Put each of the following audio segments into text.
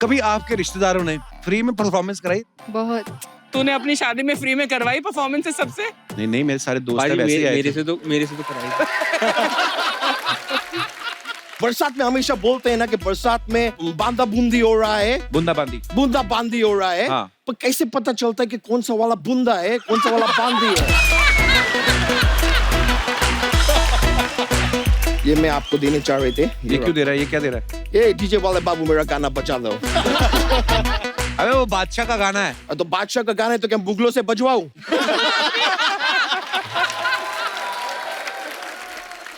कभी आपके रिश्तेदारों ने फ्री में परफॉर्मेंस कराई? बहुत। तूने अपनी शादी में फ्री में करवाई परफॉर्मेंसेस सबसे? नहीं, मेरे सारे दोस्त भाई वैसे ही आए मेरे थे। से तो कराई। बरसात में हमेशा बोलते हैं ना कि बरसात में बांदा बूंदी हो रहा है, बूंदा बांदी। बूंदा बांदी हो रहा है। हाँ। पर कैसे पता चलता है कि कौन सा वाला बूंदा है, कौन सा वाला बांदी है? ये मैं आपको देने चाह रहे थे। ये क्यों दे रहा है? ये क्या दे रहा है? ये डीजे वाले बाबू मेरा गाना बजा दो। अबे वो बादशाह का गाना है। तो बादशाह का गाना है तो क्या बुगलों से बजवाऊं?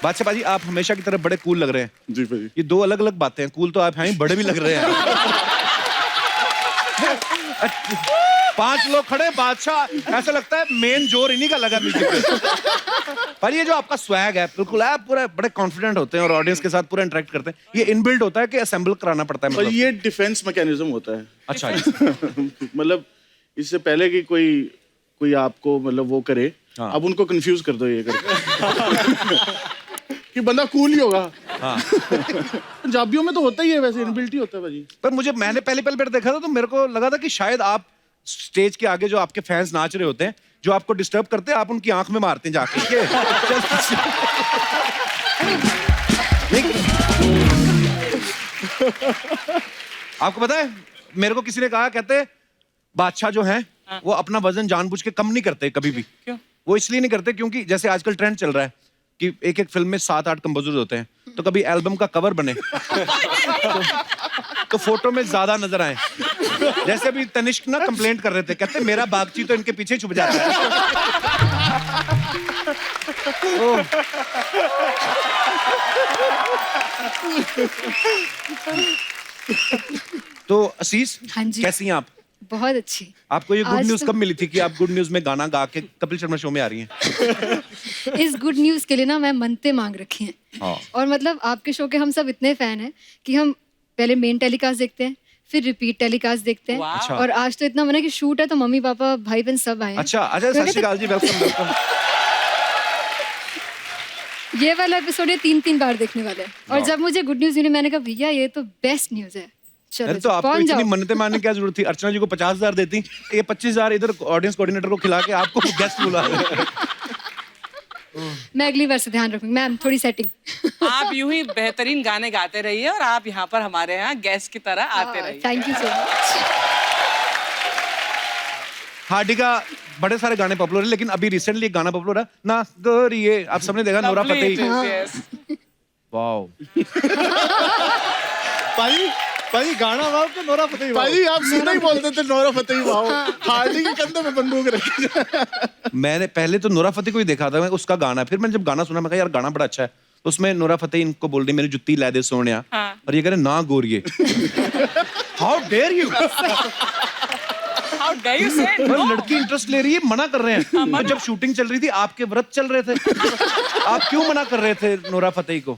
बादशाह बाजी, आप हमेशा की तरह बड़े कूल लग रहे हैं। जी भाई। ये दो अलग अलग बातें हैं। कूल तो आप हैं, बड़े भी लग रहे हैं। 5 लोग खड़े, बादशाह ऐसा लगता है मेन जोर इन्हीं का लगा म्यूजिक पे। पर ये जो आपका स्वैग है, बिल्कुल आप पूरे बड़े कॉन्फिडेंट होते हैं और ऑडियंस के साथ पूरा इंटरेक्ट करते हैं। ये इनबिल्ट होता है कि असेंबल कराना पड़ता है? पर मतलब ये डिफेंस मैकेनिज्म होता है। अच्छा। मतलब इससे पहले कि कोई आपको मतलब वो करे, हाँ। अब उनको कंफ्यूज कर दो ये करके कि बंदा कूल ही होगा। हाँ। पंजाबियों में तो होता ही है, वैसे इनबिल्ट ही होता है भाजी। पर मैंने पहली बार देखा था तो मेरे को लगा था कि शायद आप स्टेज के आगे जो आपके फैंस नाच रहे होते हैं, जो आपको डिस्टर्ब करते हैं, आप उनकी आंख में मारते हैं जाके। आपको पता है, मेरे को किसी ने कहा, कहते बादशाह जो हैं वो अपना वजन जानबूझ के कम नहीं करते कभी भी। क्यों? वो इसलिए नहीं करते क्योंकि जैसे आजकल ट्रेंड चल रहा है कि एक फिल्म में 7-8 कंपोजर्स होते हैं, तो कभी एल्बम का कवर बने तो फोटो में ज्यादा नजर आए। जैसे अभी तनिष्क ना कंप्लेंट कर रहे थे, कहते मेरा बागची तो इनके पीछे छुप जाता है। तो असीस, हाँ जी। कैसी हैं आप? बहुत अच्छी। आपको ये गुड आज न्यूज तो- कब मिली थी कि आप गुड न्यूज में गाना गा के कपिल शर्मा शो में आ रही हैं? इस गुड न्यूज के लिए ना मैं मन्नतें मांग रखी हैं। हाँ। और मतलब आपके शो के हम सब इतने फैन हैं कि हम पहले मेन टेलीकास्ट देखते हैं, फिर रिपीट टेलीकास्ट देखते हैं। अच्छा। और आज तो इतना मना कि शूट है तो मम्मी पापा भाई बहन सब आए हैं। अच्छा, सत श्री अकाल जी, वेलकम वेलकम। ये वाला एपिसोड ये 3 बार देखने वाले हैं। और जब मुझे गुड न्यूज मिली मैंने कहा भैया ये तो बेस्ट न्यूज है, चलो अरे तो आपको पहुंच इतनी जाओ। मन्नतें मानने की क्या जरूरत थी? अर्चना जी को 50,000 देती, ये 25,000 इधर ऑडियंस कोऑर्डिनेटर को खिला के आपको गेस्ट बुला रहे हैं। मैं अगली बार से ध्यान रखूंगी मैम, थोड़ी सेटिंग। आप यूं ही बेहतरीन गाने गाते रहिए और आप यहाँ पर हमारे यहाँ गेस्ट की तरह आते रहिए। Thank you so much. Hardy का बड़े सारे गाने पॉपुलर है, लेकिन अभी रिसेंटली एक गाना पॉपुलर है ना, गोरिये, आप सबने देखा, Nora Lovely Fatehi. it is, yes. Wow. भाई गाना गाओ के नोरा फतेही भाई आप सीधा ही बोलते थे नोरा फतेही वाओ। हार्डी के कंधे पे बंदूक रखी। मैंने पहले तो नोरा फतेही को ही देखा था, मैं उसका गाना, फिर मैंने जब गाना सुना मैं कहा यार गाना बड़ा अच्छा है, तो उसमें नोरा फतेही इनको बोल रही मेरी जुत्ती लै दे सोनिया, हाँ। और ये कह रहे ना गोरिये। How dare you. How dare you say और no? लड़की इंटरेस्ट ले रही है, मना कर रहे हैं। तो जब शूटिंग चल रही थी, आपके व्रत चल रहे थे, आप क्यों मना कर रहे थे नोरा फतेही को?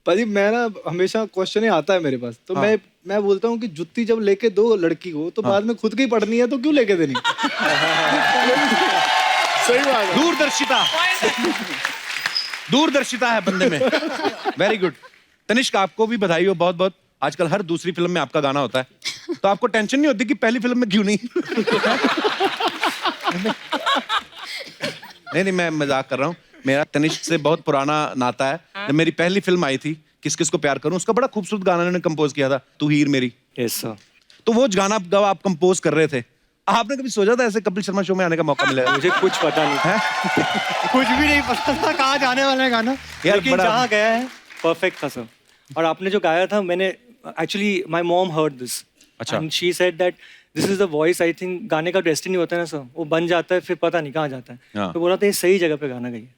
भाजी मैं ना हमेशा क्वेश्चन ही आता है मेरे पास, तो हाँ। मैं बोलता हूँ कि जुत्ती जब लेके दो लड़की को तो बाद में खुद की पढ़नी है तो क्यों लेके देनी? सही बात है। दूरदर्शिता, दूरदर्शिता है बंदे में। Very good. तनिष्क, आपको भी बधाई हो बहुत बहुत। आजकल हर दूसरी फिल्म में आपका गाना होता है, तो आपको टेंशन नहीं होती कि पहली फिल्म में क्यों नहीं? नहीं, मैं मजाक कर रहा हूँ। मेरा तनिष्क से बहुत पुराना नाता है। जब मेरी पहली फिल्म आई थी किस किस को प्यार करूं, उसका बड़ा खूबसूरत गाना उन्होंने कंपोज किया था, तू हीर मेरी। Yes sir. तो वो गाना जब आप कंपोज कर रहे थे, आपने कभी सोचा था ऐसे कपिल शर्मा शो में आने का मौका मिलेगा? मुझे कुछ पता नहीं था, कुछ भी नहीं पता था कहाँ जाने वाला है गाना, यार लेकिन बड़ा- जहाँ गया है परफेक्ट था सर। और आपने जो गाया था, मैंने actually my mom heard this अच्छा। And she said that this is the voice. I think गाने का डेस्टिनी होता है ना सर, वो बन जाता है फिर पता नहीं कहाँ जाता है। हाँ। तो बोला था ये सही जगह पे गाना गाइए,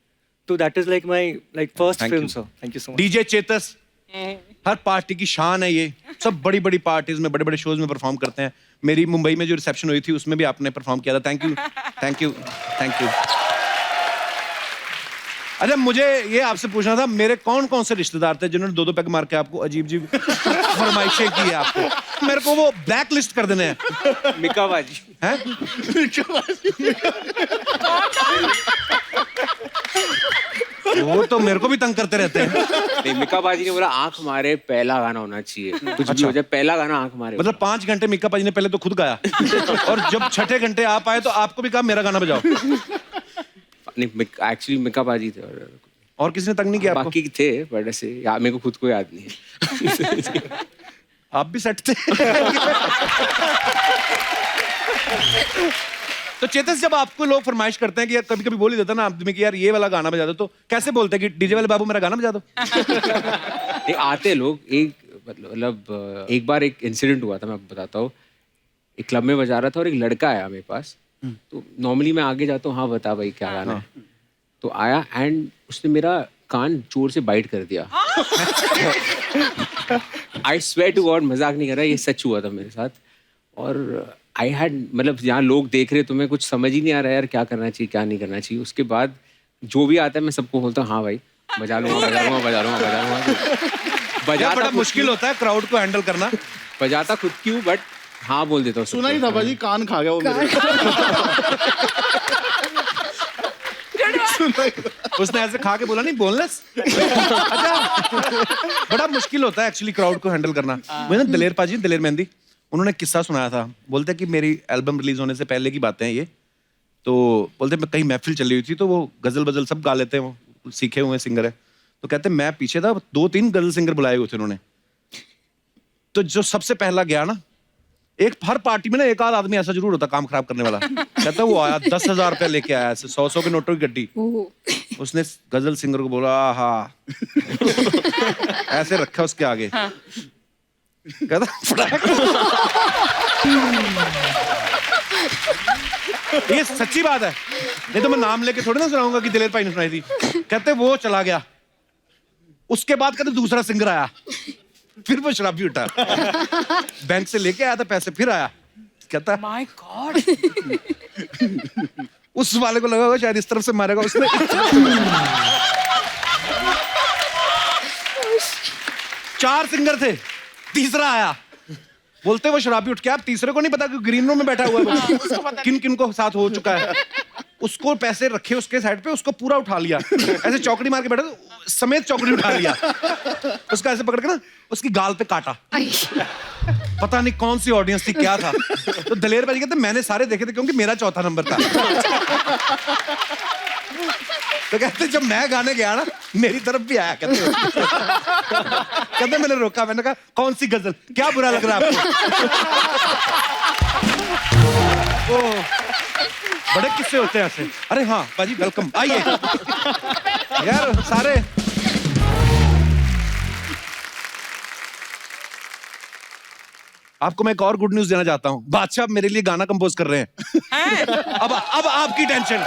तो that is like my first Thank film you. Sir. Thank you so much. DJ Chetas her party की शान है, ये सब बड़ी बड़ी पार्टीज में, बड़े बड़े शोज में परफॉर्म करते हैं। मेरी मुंबई में जो रिसेप्शन हुई थी उसमें भी आपने परफॉर्म किया था। Thank you thank you thank you. अच्छा, मुझे ये आपसे पूछना था, मेरे कौन कौन से रिश्तेदार थे जिन्होंने 2-2 पैग मार के आपको अजीब अजीब फरमाइशें की है आपको? मेरे को वो ब्लैक लिस्ट कर देने हैं। मिका बाजी। हैं? वो तो मेरे को भी तंग करते रहते हैं। नहीं, मिका बाजी ने बोला आंख मारे पहला गाना होना चाहिए, कुछ भी हो जाए पहला गाना आंख मारे। मतलब 5 घंटे मिक्का पाजी ने पहले तो खुद गाया और जब छठे घंटे आप आए तो आपको भी कहा मेरा गाना बजाओ। नहीं, एक्चुअली मिका बाजी थे और किसी ने तंग नहीं किया आपको? बाकी थे, बट ऐसे मेरे को खुद को याद नहीं है। आप भी सेट थे। तो चेतस, जब आपको लोग फरमाइश करते हैं कि यार कभी कभी बोल ही देता ना आदमी कि यार ये वाला गाना बजा दो, तो कैसे बोलते हैं कि डीजे वाले बाबू मेरा गाना बजा दो? आते लोग, मतलब एक बार एक इंसिडेंट हुआ था, मैं आपको बताता हूँ। एक क्लब में बजा रहा था और एक लड़का आया मेरे पास। तो नॉर्मली मैं आगे जाता हूँ, हाँ बता भाई क्या गाना है। तो आया एंड उसने मेरा कान जोर से बाइट कर दिया। आई स्वेयर टू गॉड, मजाक नहीं कर रहा, ये सच हुआ था मेरे साथ। और आई हैड, मतलब यहाँ लोग देख रहे, तो मैं कुछ समझ ही नहीं आ रहा यार क्या करना चाहिए क्या नहीं करना चाहिए। उसके बाद जो भी आता है मैं सबको बोलता हूँ हाँ भाई बजा लूंगा बजा लूंगा बजा लूंगा बजा लूंगा। बड़ा मुश्किल होता है क्राउड को हैंडल करना। बजाता खुद क्यों, बट हाँ बोल देता हूँ। सुना ही था भाजी, कान खा गया वो मेरे। उसने ऐसे खा के बोला नहीं बोनलेस। अच्छा, बड़ा मुश्किल होता है एक्चुअली क्राउड को हैंडल करना। मैंने दलेर पाजी, दलेर मेहंदी, उन्होंने किस्सा सुनाया था। बोलते कि मेरी एल्बम रिलीज होने से पहले की बातें हैं ये। तो बोलते मैं कहीं महफिल चली हुई थी, तो वो गजल बजल सब गा लेते हैं, वो सीखे हुए सिंगर है। तो कहते मैं पीछे था, 2-3 गजल सिंगर बुलाए हुए थे उन्होंने। तो जो सबसे पहला गया ना, एक हर पार्टी में ना एक आध आदमी ऐसा जरूर होता काम खराब करने वाला। कहता वो आया 10,000 रुपया लेके आया, 100 के नोटों की गड्डी। उसने गजल सिंगर को बोला हाँ, ऐसे रखा उसके आगे। कहता ये सच्ची बात है, नहीं तो मैं नाम लेके थोड़ी ना सुनाऊंगा कि दिलेर भाई ने सुनाई थी। कहते वो चला गया, उसके बाद कहते दूसरा सिंगर आया, फिर वो शराबी उठा, बैंक से लेके आया था पैसे, फिर आया। कहता माय गॉड, उस वाले को लगा होगा शायद इस तरफ से मारेगा उसने। 4 सिंगर थे, तीसरा आया। बोलते वो शराबी उठ के, आप तीसरे को नहीं पता कि ग्रीन रूम में बैठा हुआ है, किन किन को साथ हो चुका है। उसको पैसे रखे उसके साइड पे, उसको पूरा उठा लिया, ऐसे चौकड़ी मार के बैठा समेत चौकड़ी उठा लिया। उसका ऐसे पकड़ के ना उसकी गाल पे काटा। पता नहीं कौन सी ऑडियंस थी, क्या था। तो दलेर भाई कहते मैंने सारे देखे थे क्योंकि मेरा चौथा नंबर था। तो कहते जब मैं गाने गया ना मेरी तरफ भी आया। कहते मैंने रोका, मैंने कहा कौन सी गजल, क्या बुरा लग रहा है आपको? बड़े किस्से होते हैं ऐसे। अरे हाँ बाजी वेलकम, आइए यार सारे। आपको मैं एक और गुड न्यूज देना चाहता हूँ, बादशाह मेरे लिए गाना कंपोज कर रहे हैं। अब आपकी टेंशन।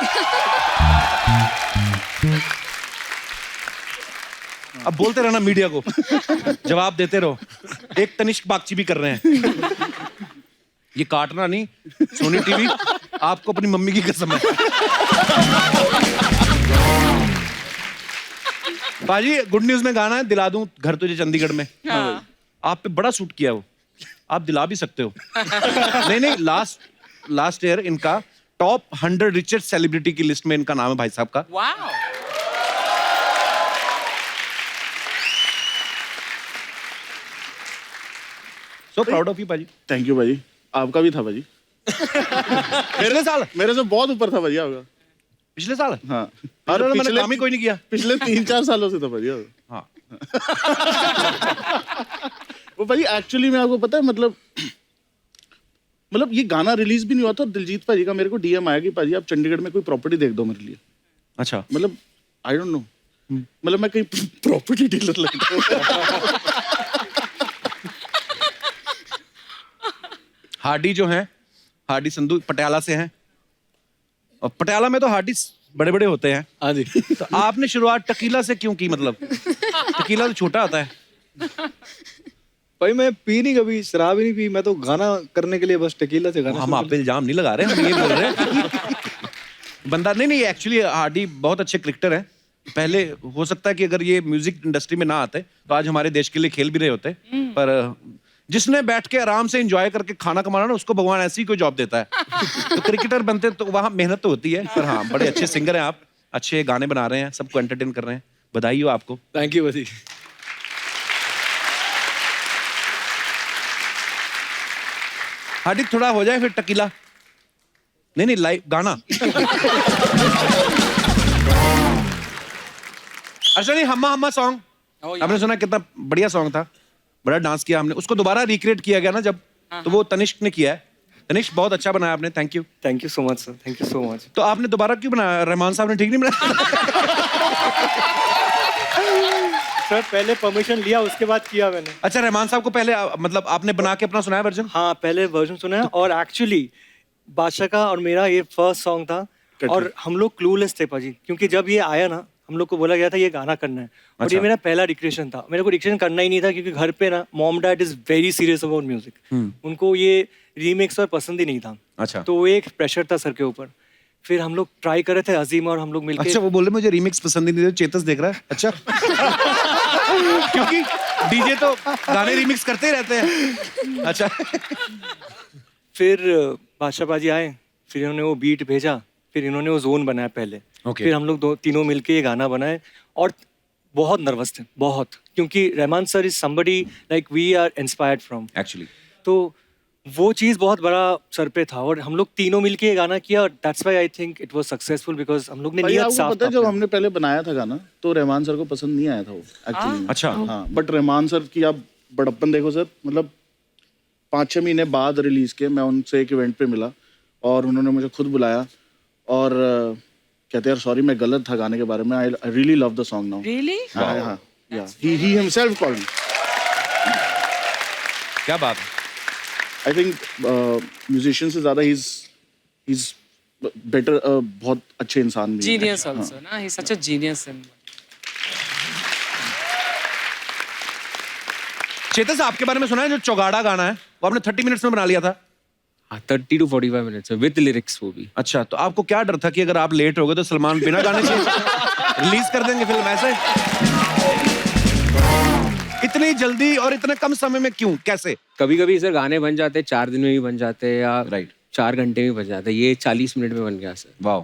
अब बोलते रहना मीडिया को, जवाब देते रहो। एक तनिष्क बागची भी कर रहे हैं। ये काटना नहीं, सोनी टीवी आपको अपनी मम्मी की कसम है। बाजी गुड न्यूज में गाना है दिला दूं घर तुझे चंडीगढ़ में। हाँ। आप पे बड़ा सूट किया वो, आप दिला भी सकते हो। नहीं लास्ट ईयर इनका टॉप 100 रिचेस्ट सेलिब्रिटी की लिस्ट में इनका नाम है भाई साहब का। Wow. So proud of you भाजी। थैंक यू भाजी, आपका भी था भाजी। पिछले साल मेरे से बहुत ऊपर था भाजी आपका। पिछले साल हाँ, और मैंने काम ही कोई नहीं किया। पिछले 3-4 सालों से था भाजी। हाँ वो भाई एक्चुअली में आपको पता है, मतलब ये गाना रिलीज भी नहीं हुआ था, दिलजीत भाजी का मेरे को डीएम आया कि भाजी आप चंडीगढ़ में कोई प्रॉपर्टी देख दो मेरे लिए। अच्छा, मतलब आई डोंट नो, मतलब मैं कहीं प्रॉपर्टी डीलर लगता हूँ। हार्डी जो है, हार्डी संधू पटियाला से हैं, और पटियाला में तो हार्डी बड़े बड़े होते हैं। हाँ जी। तो आपने शुरुआत टकीला से क्यों की? मतलब टकीला तो छोटा होता है। भाई मैं पी नहीं, कभी शराब ही नहीं पी, मैं तो गाना करने के लिए बस टकीला से गाना। हम आप पे इल्जाम नहीं लगा रहे, हम ये बोल रहे हैं बंदा नहीं एक्चुअली हार्डी बहुत अच्छे क्रिकेटर हैं। पहले हो सकता है कि अगर ये म्यूजिक इंडस्ट्री में ना आते तो आज हमारे देश के लिए खेल भी रहे होते, पर जिसने बैठ के आराम से एंजॉय करके खाना कमाना ना, उसको भगवान ऐसी कोई जॉब देता है। तो क्रिकेटर बनते तो वहां मेहनत तो होती है, पर हाँ बड़े अच्छे सिंगर हैं आप। अच्छे गाने बना रहे हैं, सबको एंटरटेन कर रहे हैं, बधाई हो आपको। थैंक यू बदी। हार्दिक थोड़ा हो जाए फिर टकीला, नहीं लाइव गाना। अच्छा नहीं, हम्मा हम्मा सॉन्ग आपने सुना, कितना बढ़िया सॉन्ग था, बड़ा डांस किया हमने, उसको दोबारा रिक्रिएट किया गया ना जब, तो वो तनिष्क ने किया है। तनिष्क बहुत अच्छा बनाया आपने, thank you. Thank you so much sir, thank you so much. तो आपने दोबारा क्यों बनाया? रहमान साहब ने ठीक नहीं बनाया? सर पहले परमिशन लिया, उसके बाद किया मैंने। अच्छा, रहमान साहब को पहले मतलब आपने बना के अपना सुनाया वर्जन? हाँ पहले वर्जन सुना है, और एक्चुअली बादशाह का और मेरा ये फर्स्ट सॉन्ग था, और हम लोग क्लूलेस थे पाजी, क्योंकि जब ये आया ना हम लोग को बोला गया था ये गाना करना है, और अच्छा। ये मेरा पहला रिक्रिएशन था। मेरे को रिक्रिएशन करना ही नहीं था, क्योंकि घर पे ना mom dad is very serious about music, उनको ये रीमिक्स और पसंद ही नहीं था। अच्छा। तो वो एक प्रेशर था सर के ऊपर। फिर हम लोग ट्राई कर रहे थे, अजीम और हम लोग मिलके। अच्छा, वो बोले मुझे रीमिक्स पसंद ही नहीं, चेतस देख रहा है। अच्छा। क्योंकि डीजे तो गाने रीमिक्स करते ही रहते हैं। अच्छा। फिर बादशाह पाजी आए, फिर इन्होंने वो बीट भेजा, फिर इन्होंने वो जोन बनाया पहले। Okay. फिर हम लोग तीनों मिलके ये गाना बनाए, और बहुत नर्वस थे बहुत, क्योंकि Rahman sir is somebody like we are inspired from actually. तो वो चीज़ बहुत बड़ा सर पे था, और हम लोग तीनों मिलके ये गाना किया, और that's why I think it was successful, because हम लोग ने भाई नियत आपको साफ पता है था जब हमने पहले बनाया था गाना तो रहमान सर को पसंद नहीं आया था वो एक्चुअली। अच्छा। हाँ, बट रहमान सर की आप बड़प्पन देखो सर, मतलब 5-6 महीने बाद रिलीज के मैं उनसे एक इवेंट पे मिला, और उन्होंने मुझे खुद बुलाया, और कहते यार सॉरी मैं गलत था गाने के बारे में, I really love the song now. Really? हाँ, ही हिमसेल्फ कॉल्ड मी। क्या बात है। आई थिंक म्यूजिशियन से ज्यादा ही इज बेटर, बहुत अच्छे इंसान भी हैं। जीनियस आल्सो ना, he is such a genius इन। चेतस, आपके बारे में सुना है जो चौगाड़ा गाना है वो आपने 30 मिनट्स में बना लिया था? हाँ 30 to 45 मिनट्स में विद लिरिक्स वो भी। अच्छा, तो आपको क्या डर था कि अगर आप लेट हो गए तो सलमान बिना गाने के रिलीज कर देंगे फिल्म, ऐसे? इतनी जल्दी और इतने कम समय में क्यों, कैसे? कभी कभी सर गाने बन जाते 4 दिन में भी बन जाते हैं, या Right. 4 घंटे में बन जाते हैं, ये 40 मिनट में बन गया सर। वाह,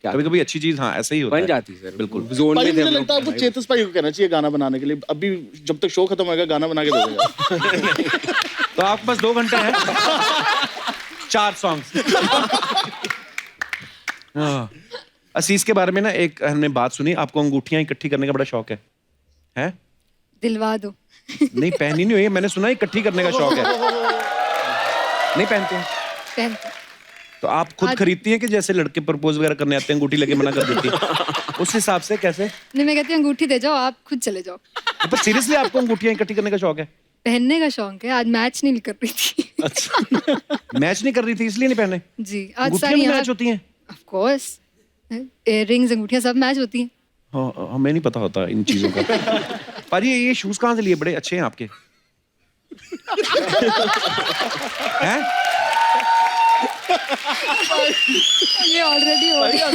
क्या कभी कभी अच्छी चीज हाँ ऐसे ही होता बन है। जाती सर, बिल्कुल। जोन भाई में थे मुझे हम लगता है लोग। आपको चेतस भाई को कहना चाहिए गाना बनाने के लिए, अभी जब तक शो खत्म होगा गाना बना के दोगे। तो आपके पास 2 घंटे हैं, 4 सॉन्ग्स। असीस के बारे में ना एक हमने बात सुनी, आपको अंगूठियां इकट्ठी करने का बड़ा शौक है? हैं? दिलवा दो। नहीं, पहनी नहीं हुई है, मैंने सुना है इकट्ठी करने का शौक है। नहीं पहनते हैं? पहनते। तो आप खुद खरीदती हैं कि जैसे लड़के प्रपोज वगैरह करने आते हैं अंगूठी लेके मना कर देती हैं? उस हिसाब से कैसे? नहीं, मैं कहती हूँ अंगूठी दे जाओ, आप खुद चले जाओ। पर सीरियसली आपको अंगूठियां इकट्ठी करने का शौक है? पहनने का शौक है, आज मैच नहीं कर रही थी। मैच नहीं कर रही थी इसलिए नहीं पहने? जी, आज अंगूठियां सारी भी यहाँ मैच होती हैं? ऑफ कोर्स, इयररिंग्स अंगूठियां सब मैच होती हैं। हाँ, हमें नहीं पता होता इन चीजों का। पाजी ये शूज कहाँ से लिए? बड़े अच्छे हैं आपके। हैं? ये ऑलरेडी हो गया।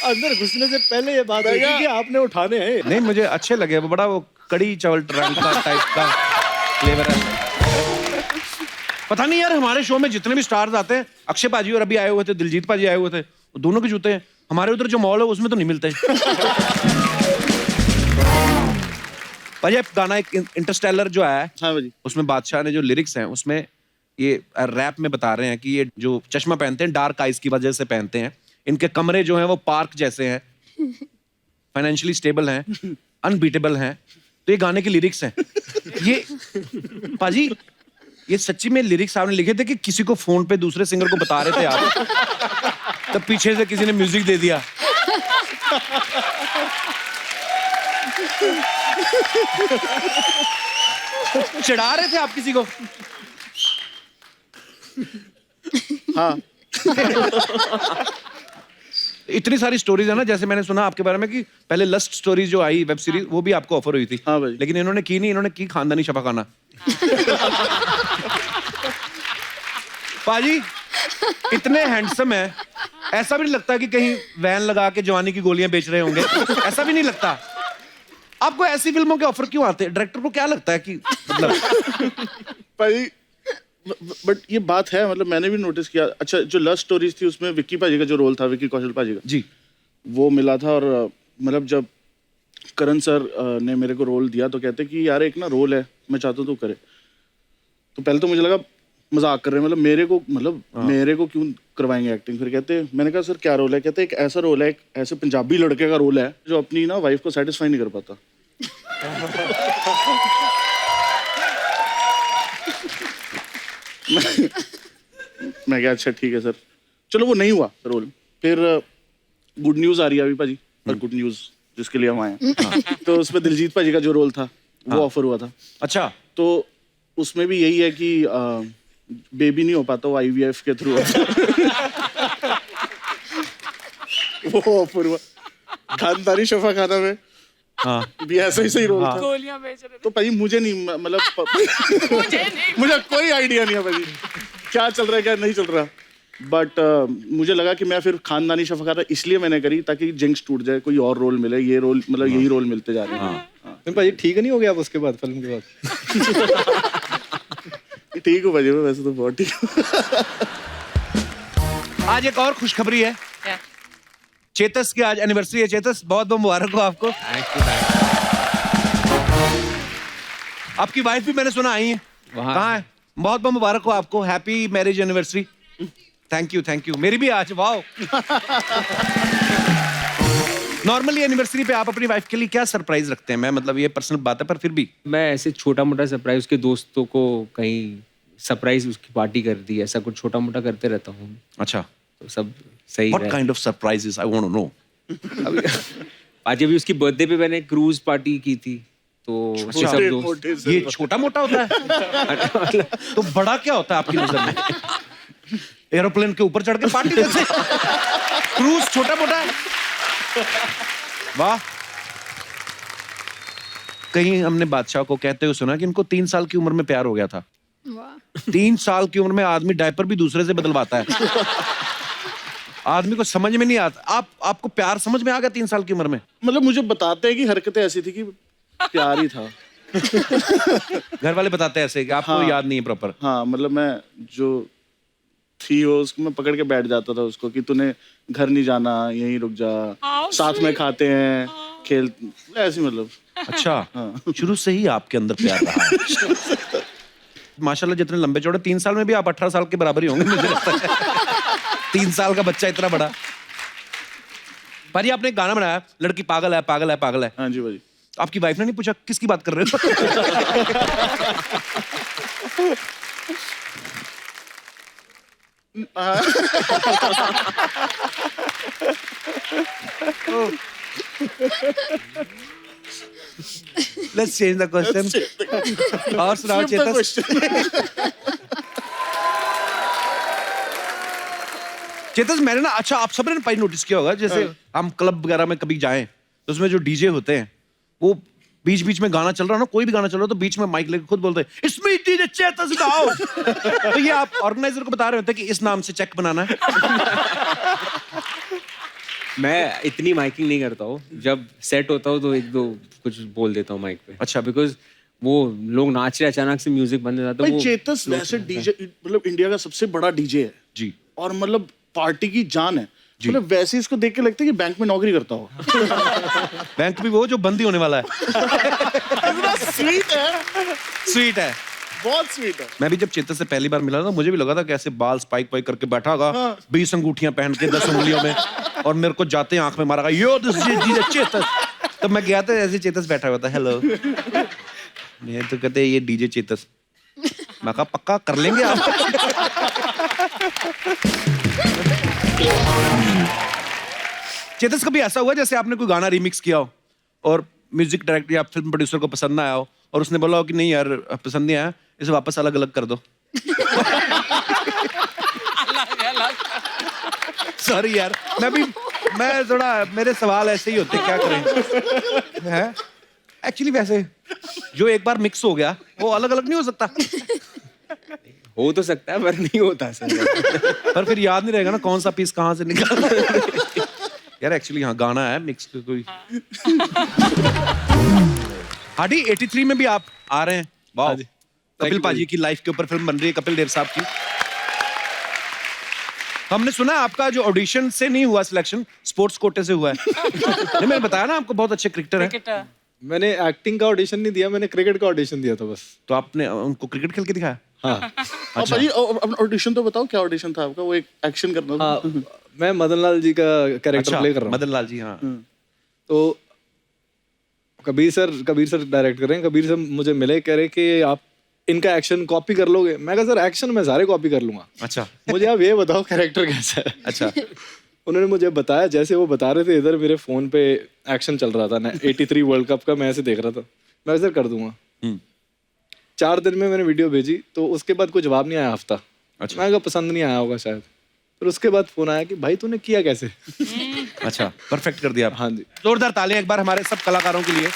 अंदर घुसने से पहले ये बात हुई कि आपने उठाने हैं। नहीं, मुझे अच्छे लगे, वो बड़ा वो कड़ी चावल ट्रंक का टाइप का फ्लेवर है। पता नहीं यार, हमारे शो में जितने भी स्टार्स आते हैं, अक्षय पाजी और अभी आए हुए थे, दिलजीत पाजी आए हुए थे, दोनों के जूते हैं हमारे उधर जो मॉल है उसमें तो नहीं मिलते। पाजी आप गाना एक इंटरस्टेलर जो आया है, हाँ भाई, उसमें बादशाह ने जो लिरिक्स हैं उसमें ये रैप में बता रहे हैं कि ये जो चश्मा पहनते हैं डार्क आइज की वजह से पहनते हैं, इनके कमरे जो हैं वो पार्क जैसे हैं, फाइनेंशियली स्टेबल हैं, अनबीटेबल हैं। तो ये गाने के लिरिक्स हैं। ये पाजी ये सच्ची में लिरिक्स आपने लिखे थे कि किसी को फोन पे दूसरे सिंगर को बता रहे थे आप, तब पीछे से किसी ने म्यूजिक दे दिया? चिढ़ा रहे थे आप किसी को? हाँ। इतनी सारी स्टोरीज है ना, जैसे मैंने सुना आपके बारे में कि पहले लस्ट स्टोरीज जो आई वेब सीरीज वो भी आपको ऑफर हुई थी। हाँ भाई। लेकिन इन्होंने की नहीं, इन्होंने की खानदानी शफाखाना। पाजी इतने हैंडसम है, ऐसा भी नहीं लगता कि कहीं वैन लगा के जवानी की गोलियां बेच रहे होंगे, ऐसा भी नहीं लगता। आपको ऐसी फिल्मों के ऑफर क्यों आते हैं? डायरेक्टर को क्या लगता है कि मतलब? भाई बट ये बात है, मतलब मैंने भी नोटिस किया। अच्छा, जो लव स्टोरीज थी उसमें विक्की पाजी का जो रोल था, विक्की कौशल पाजी का, जी वो मिला था। और मतलब जब करण सर ने मेरे को रोल दिया तो कहते कि यार एक ना रोल है, मैं चाहता हूँ तू करे। तो पहले तो मुझे लगा मजाक कर रहे हैं, मतलब मेरे को क्यों करवाएंगे एक्टिंग। फिर कहते, मैंने कहा सर क्या रोल है? कहते एक ऐसा रोल है, एक ऐसे पंजाबी लड़के का रोल है जो अपनी ना वाइफ को सेटिस्फाई नहीं कर पाता। मैं क्या अच्छा ठीक है सर, चलो वो नहीं हुआ रोल। फिर गुड न्यूज आ रही है अभी भाजी, पर गुड न्यूज जिसके लिए हम आए हैं। तो उसमें दिलजीत भाजी का जो रोल था वो ऑफर हुआ था। अच्छा, तो उसमें भी यही है कि बेबी नहीं हो पाता, वो IVF के थ्रू वो ऑफर हुआ। खानदानी शफा खाना में भी ऐसा ही सही रोल था। गोलियां बेच रहे तो भाई मुझे नहीं मतलब मुझे कोई आइडिया नहीं है भाई क्या चल रहा है क्या नहीं चल रहा। बट मुझे लगा कि मैं फिर खानदानी शफा खाता इसलिए मैंने करी ताकि जिंक्स टूट जाए, कोई और रोल मिले। ये रोल मतलब यही रोल मिलते जा रहे हैं। भाई ठीक नहीं हो गया आप उसके बाद, फिल्म के बाद? ठीक हूँ भाजी, वैसे तो बहुत ठीक हूँ। आज एक और खुशखबरी है, क्या? चेतस की आज एनिवर्सरी है। चेतस बहुत बहुत मुबारक हो आपको। आपकी वाइफ भी मैंने सुना आई है, कहाँ है? बहुत बहुत मुबारक हो आपको, happy marriage anniversary. Thank you. मेरी भी आज, वाओ। नॉर्मली एनिवर्सरी पे आप अपनी वाइफ के लिए क्या सरप्राइज रखते हैं? मैं मतलब ये पर्सनल बात है पर फिर भी मैं ऐसे छोटा मोटा सरप्राइज उसके दोस्तों को कहीं सरप्राइज उसकी पार्टी कर दी, ऐसा कुछ छोटा मोटा करते रहता हूँ। अच्छा, तो सब सही व्हाट रहा। Kind of surprises I want to know. आज अभी उसकी बर्थडे पे मैंने क्रूज पार्टी की थी, तो उसके सब दोस्त। ये छोटा मोटा होता है तो बड़ा क्या होता है आपकी नजर में? एरोप्लेन के ऊपर चढ़ के पार्टी जैसे क्रूज छोटा मोटा है? वाह। कहीं हमने बादशाह को कहते हुए सुना कि इनको 3 साल की उम्र में प्यार हो गया था। वाह। 3 साल की उम्र में आदमी डायपर भी दूसरे से बदलवाता है। आदमी को समझ में नहीं आता। आपको प्यार समझ में आ गया 3 साल की उम्र में? मतलब मुझे बताते हैं कि हरकतें ऐसी थी कि प्यार ही था। घर वाले बताते हैं ऐसे कि आपको याद नहीं है प्रॉपर? हाँ, मतलब मैं जो थी वो उसको मैं पकड़ के बैठ जाता था उसको कि तूने घर नहीं जाना, यहीं रुक जा, साथ में खाते हैं, खेल, ऐसी मतलब। अच्छा, शुरू से ही आपके अंदर प्यार रहा है। माशाल्लाह जितने लंबे चौड़े, 3 साल में भी आप 18 साल के बराबर ही होंगे मुझे लगता है। 3 साल का बच्चा इतना बड़ा। भाई आपने एक गाना बनाया, लड़की पागल है पागल है पागल है। हाँ जी भाई। आपकी वाइफ ने नहीं पूछा किसकी बात कर रहे हो? Let's change the question. और सुनाओ चेतस। चेतस मैंने ना, अच्छा आप सबने भाई नोटिस किया होगा, जैसे हम क्लब वगैरह में कभी जाएं तो उसमें जो डीजे होते हैं वो बीच बीच में गाना चल रहा है ना, कोई भी गाना चल रहा है तो बीच में माइक लेके खुद बोलते हैं इसमें डीजे चेतस गाओ। तो ये आप ऑर्गेनाइजर को बता रहे होते हैं कि इस नाम से चेक बनाना है? मैं इतनी माइकिंग नहीं करता हूँ, जब सेट होता हूँ तो 1-2 कुछ बोल देता हूँ माइक पे। अच्छा, बिकॉज वो लोग नाच रहे, अचानक से म्यूजिक बंद हो जाता है। भाई चेतस वैसे डीजे मतलब इंडिया का सबसे बड़ा डीजे है जी, और मतलब पार्टी की जान है। मतलब वैसे इसको देख के लगता है कि बैंक में नौकरी करता हो। बैंक भी वो जो बंद ही होने वाला है। स्वीट है, स्वीट है, बहुत स्वीट है। मैं भी जब चेतस से पहली बार मिला था मुझे भी लगा था कैसे बाल स्पाइक वाइक करके बैठा होगा, 20 अंगूठियां पहन के 10 उंगलियों में, और मेरे को जाते ही आंख में मारा यो दिस डीजे चेतस। तो मैं गया था, ऐसे चेतस बैठा हुआ था, हेलो। ये तो कहते ये डीजे चेतस। मैं कहा पक्का कर लेंगे आप? चेतस कभी ऐसा हुआ जैसे आपने कोई गाना रिमिक्स किया हो और म्यूजिक डायरेक्टर या फिल्म प्रोड्यूसर को पसंद ना आया हो और उसने बोला हो कि नहीं यार पसंद नहीं आया, इसे वापस अलग अलग कर दो? सॉरी यार, मैं थोड़ा, मेरे सवाल ऐसे ही होते, क्या करें हैं? एक्चुअली वैसे जो एक बार मिक्स हो गया वो अलग अलग नहीं हो सकता। हो तो सकता है पर नहीं होता सर। पर फिर याद नहीं रहेगा ना कौन सा पीस कहाँ से निकाला। यार एक्चुअली हाँ गाना है मिक्स कोई। हाडी 83 में भी आप आ रहे हैं, वाह। कपिल पाजी की लाइफ के ऊपर फिल्म बन रही है, कपिल देव साहब की। हमने सुना है आपका जो ऑडिशन से नहीं हुआ सिलेक्शन, स्पोर्ट्स कोटे से हुआ है। नहीं, मैंने बताया ना आपको बहुत अच्छे क्रिकेटर हैं। क्रिकेटर मैंने एक्टिंग का ऑडिशन नहीं दिया, मैंने क्रिकेट का ऑडिशन दिया था बस। तो आपने उनको क्रिकेट खेल के दिखाया? हाँ और भाई अपना ऑडिशन तो बताओ, क्या ऑडिशन था आपका? वो एक एक्शन करना था। हाँ, मैं मदन लाल जी का कैरेक्टर प्ले कर रहा हूँ। मदन लाल जी, हाँ। तो कबीर सर डायरेक्ट कर रहे हैं। कबीर सर मुझे मिले, कह रहे कि आप इनका एक्शन कॉपी कर लोगे? मैं कहा सर एक्शन मैं सारे कॉपी कर लूंगा, अच्छा मुझे आप ये बताओ कैरेक्टर कैसा है। अच्छा। उन्होंने मुझे बताया, जैसे वो बता रहे थे इधर मेरे फोन पे एक्शन चल रहा था ना 83 वर्ल्ड कप का, मैं ऐसे देख रहा था। मैं सर कर दूंगा। 4 दिन में मैंने वीडियो भेजी, तो उसके बाद कोई जवाब नहीं आया हफ्ता। अच्छा। मैं कहा पसंद नहीं आया होगा शायद। फिर उसके बाद फोन आया कि भाई तूने किया कैसे? अच्छा, परफेक्ट कर दिया आप। हाँ जी। जोरदार तालियां एक बार हमारे सब कलाकारों के लिए।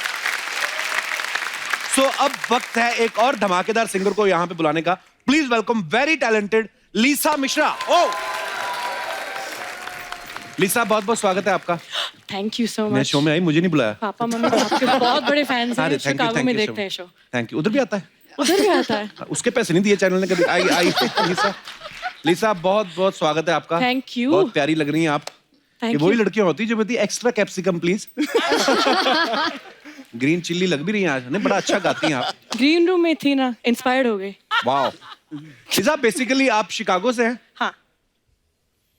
सो अब वक्त है एक और धमाकेदार सिंगर को यहाँ पे बुलाने का। Please welcome very talented Lisa Mishra. ओ लीसा, बहुत बहुत स्वागत है आपका। थैंक यू सो मैं मच। शो में आई, मुझे नहीं बुलाया। पापा मम्मी तो आपके बहुत बड़े फैंस अरे हैं, थैंक यू, शिकागो थैंक में यू, देखते हैं शो। Thank you. उधर भी आता है? उधर भी आता है। उसके पैसे नहीं दिए चैनल ने कभी। आई आई लीसा, लीसा बहुत बहुत स्वागत है आपका। Thank you. बहुत प्यारी लग रही हैं आप। ये थैंक वही यू। लड़कियां होती है जो कहती है extra capsicum please. Green chilli लग भी रही हैं आज। नहीं, बड़ा अच्छा गाती हैं आप। ग्रीन रूम में थी ना, इंस्पायर्ड हो गई। वाओ। लीसा, बेसिकली आप शिकागो से हैं? हाँ।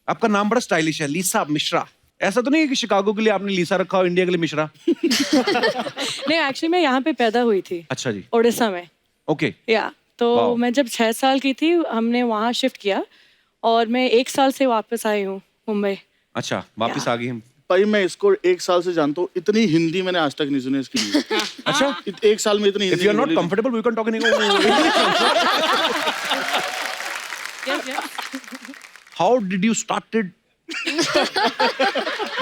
आपका नाम बड़ा स्टाइलिश है, लीसा मिश्रा। ऐसा तो नहीं है कि शिकागो के लिए आपने लीसा रखा हो, इंडिया के लिए मिश्रा? नहीं, एक्चुअली मैं यहाँ पे पैदा हुई थी, अच्छा जी, ओडिशा में। ओके। या तो Wow. मैं जब 6 साल की थी, हमने वहाँ शिफ्ट किया और मैं 1 साल से वापस आई हूँ मुंबई। अच्छा, वापस आ गई हम। भाई मैं इसको 1 साल से जानता हूँ, इतनी हिंदी मैंने आज तक नहीं सुनी इसकी। अच्छा, 1 साल में इतनी if Hindi you are not बोली नहीं। Comfortable we can talk in Yes, yes. How did you started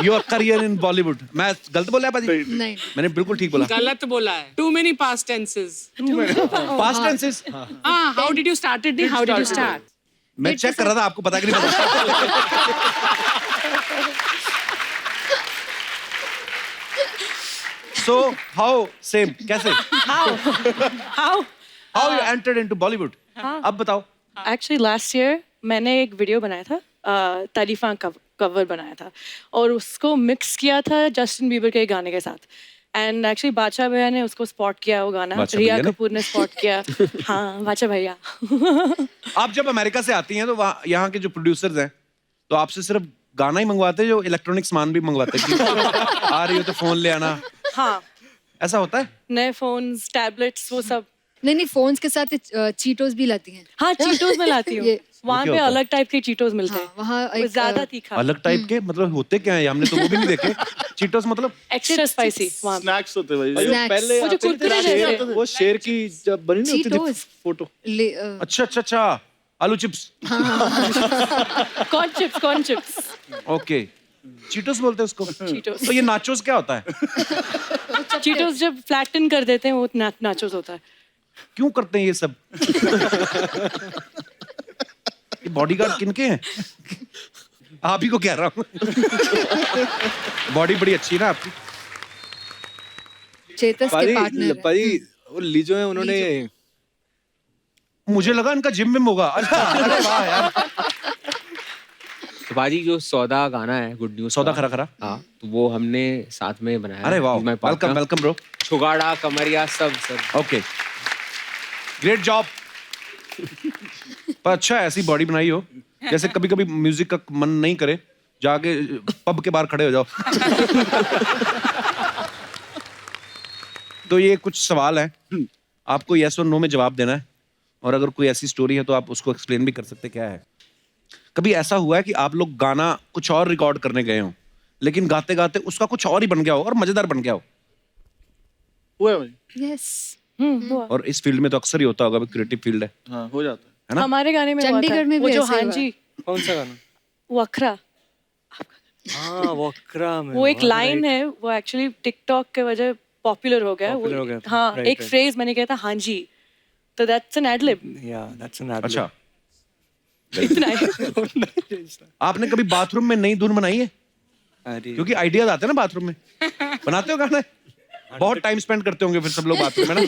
your career in Bollywood? मैं गलत बोला है पाजी? नहीं। मैंने बिल्कुल ठीक बोला। गलत बोला है। Too many past tenses. Past tenses. हाँ, how did you started? नहीं, how did you start? मैं चेक कर रहा था, आपको पता कि नहीं पता। So how same कैसे? How? How you entered into Bollywood? अब बताओ। एक्चुअली लास्ट ईयर मैंने एक वीडियो बनाया था, तारीफा कवर बनाया था और उसको मिक्स किया था जस्टिन बीबर के गाने के साथ। एंड एक्चुअली बादशाह भैया ने उसको स्पॉट किया, वो गाना बादशाह रिया भैया ने? कपूर ने स्पॉट किया। हाँ, बादशाह भैया। आप जब अमेरिका से आती हैं तो वहाँ यहाँ के जो प्रोड्यूसर्स हैं तो आपसे सिर्फ गाना ही मंगवाते हैं, जो इलेक्ट्रॉनिक सामान भी मंगवाते हैं कि आ रही हो तो फोन ले आना, हाँ, ऐसा होता है? नए फोन्स, टैबलेट्स, वो सब। नहीं, फोन्स के साथ चीटोस भी लाती हैं। हाँ, चीटोस में लाती हूँ। ये- वहाँ क्या पे होता है? अलग टाइप के चीटोस मिलते हाँ, हैं। वहाँ वो एक, ज्यादा तीखा, अलग टाइप के मतलब होते क्या है? हमने तो वो भी नहीं देखे। चीटोस मतलब? एक्स्ट्रा स्पाइसी वहाँ पे। स्नैक्स होते भाई। भाई, वो Snacks. पहले वो जो आते थे कुरकुरे ना, जैसे। शेर- वो शेर की जब बनी नहीं होती थी Cheetos. फोटो। अच्छा अच्छा अच्छा, आलू chips. Corn chips. Okay, Cheetos बोलते हैं उसको। चीटोस। तो ये नाचोस क्या होता है? चीटोस जब फ्लैटन कर देते हैं वो नाचोस होता है। क्यों करते हैं ये सब? ये बॉडीगार्ड किनके हैं? आप ही को कह रहा हूँ। बॉडी बड़ी अच्छी है ना आपकी। चेतस के पाजी पार्टनर पाजी वो लीजो है, उन्होंने मुझे लगा इनका जिम विम होगा। अच्छा, अरे वाह यार। तो बाजी जो सौदा गाना है गुड न्यूज सौदा खरा खरा। हाँ, तो वो हमने साथ में बनाया। अरे वाह, He's my partner. Welcome welcome bro. छुगाड़ा कमरिया सब ओके, ग्रेट जॉब। पर अच्छा है ऐसी बॉडी बनाई हो, जैसे कभी कभी म्यूजिक का मन नहीं करे, जाके पब के बाहर खड़े हो जाओ। तो ये कुछ सवाल हैं, आपको यस और नो में जवाब देना है, और अगर कोई ऐसी स्टोरी है तो आप उसको एक्सप्लेन भी कर सकते हैं क्या है। कभी ऐसा हुआ है कि आप लोग गाना कुछ और रिकॉर्ड करने गए हो, लेकिन गाते गाते उसका कुछ और ही बन गया हो और मजेदार बन गया हो? हुआ है भाई। यस। हुआ। और इस फील्ड में तो अक्सर ही होता होगा, क्रिएटिव फील्ड है हाँ, हो जाता है। है ना? हमारे गाने में हुआ था। चंडीगढ़ में भी वो जो ऐसे हाँ हुआ। जी, कौन सा गाना? वखरा, हाँ, वक्रा में वो एक हुआ, लाइन right. है, वो एक्चुअली टिकटॉक के वजह पॉपुलर हो गया। Popular हो गया वो था, हाँ, right, एक right. फ्रेज मैंने कहा था हाँ जी, तो that's an ad lib. Yeah, that's an ad-lib. अच्छा, इतना ही। आपने कभी बाथरूम में नई धुन बनाई है? अरे क्योंकि आइडियाज आते हैं ना बाथरूम में। बनाते हो गाना? बहुत टाइम स्पेंड करते होंगे फिर सब लोग बाथरूम में ना,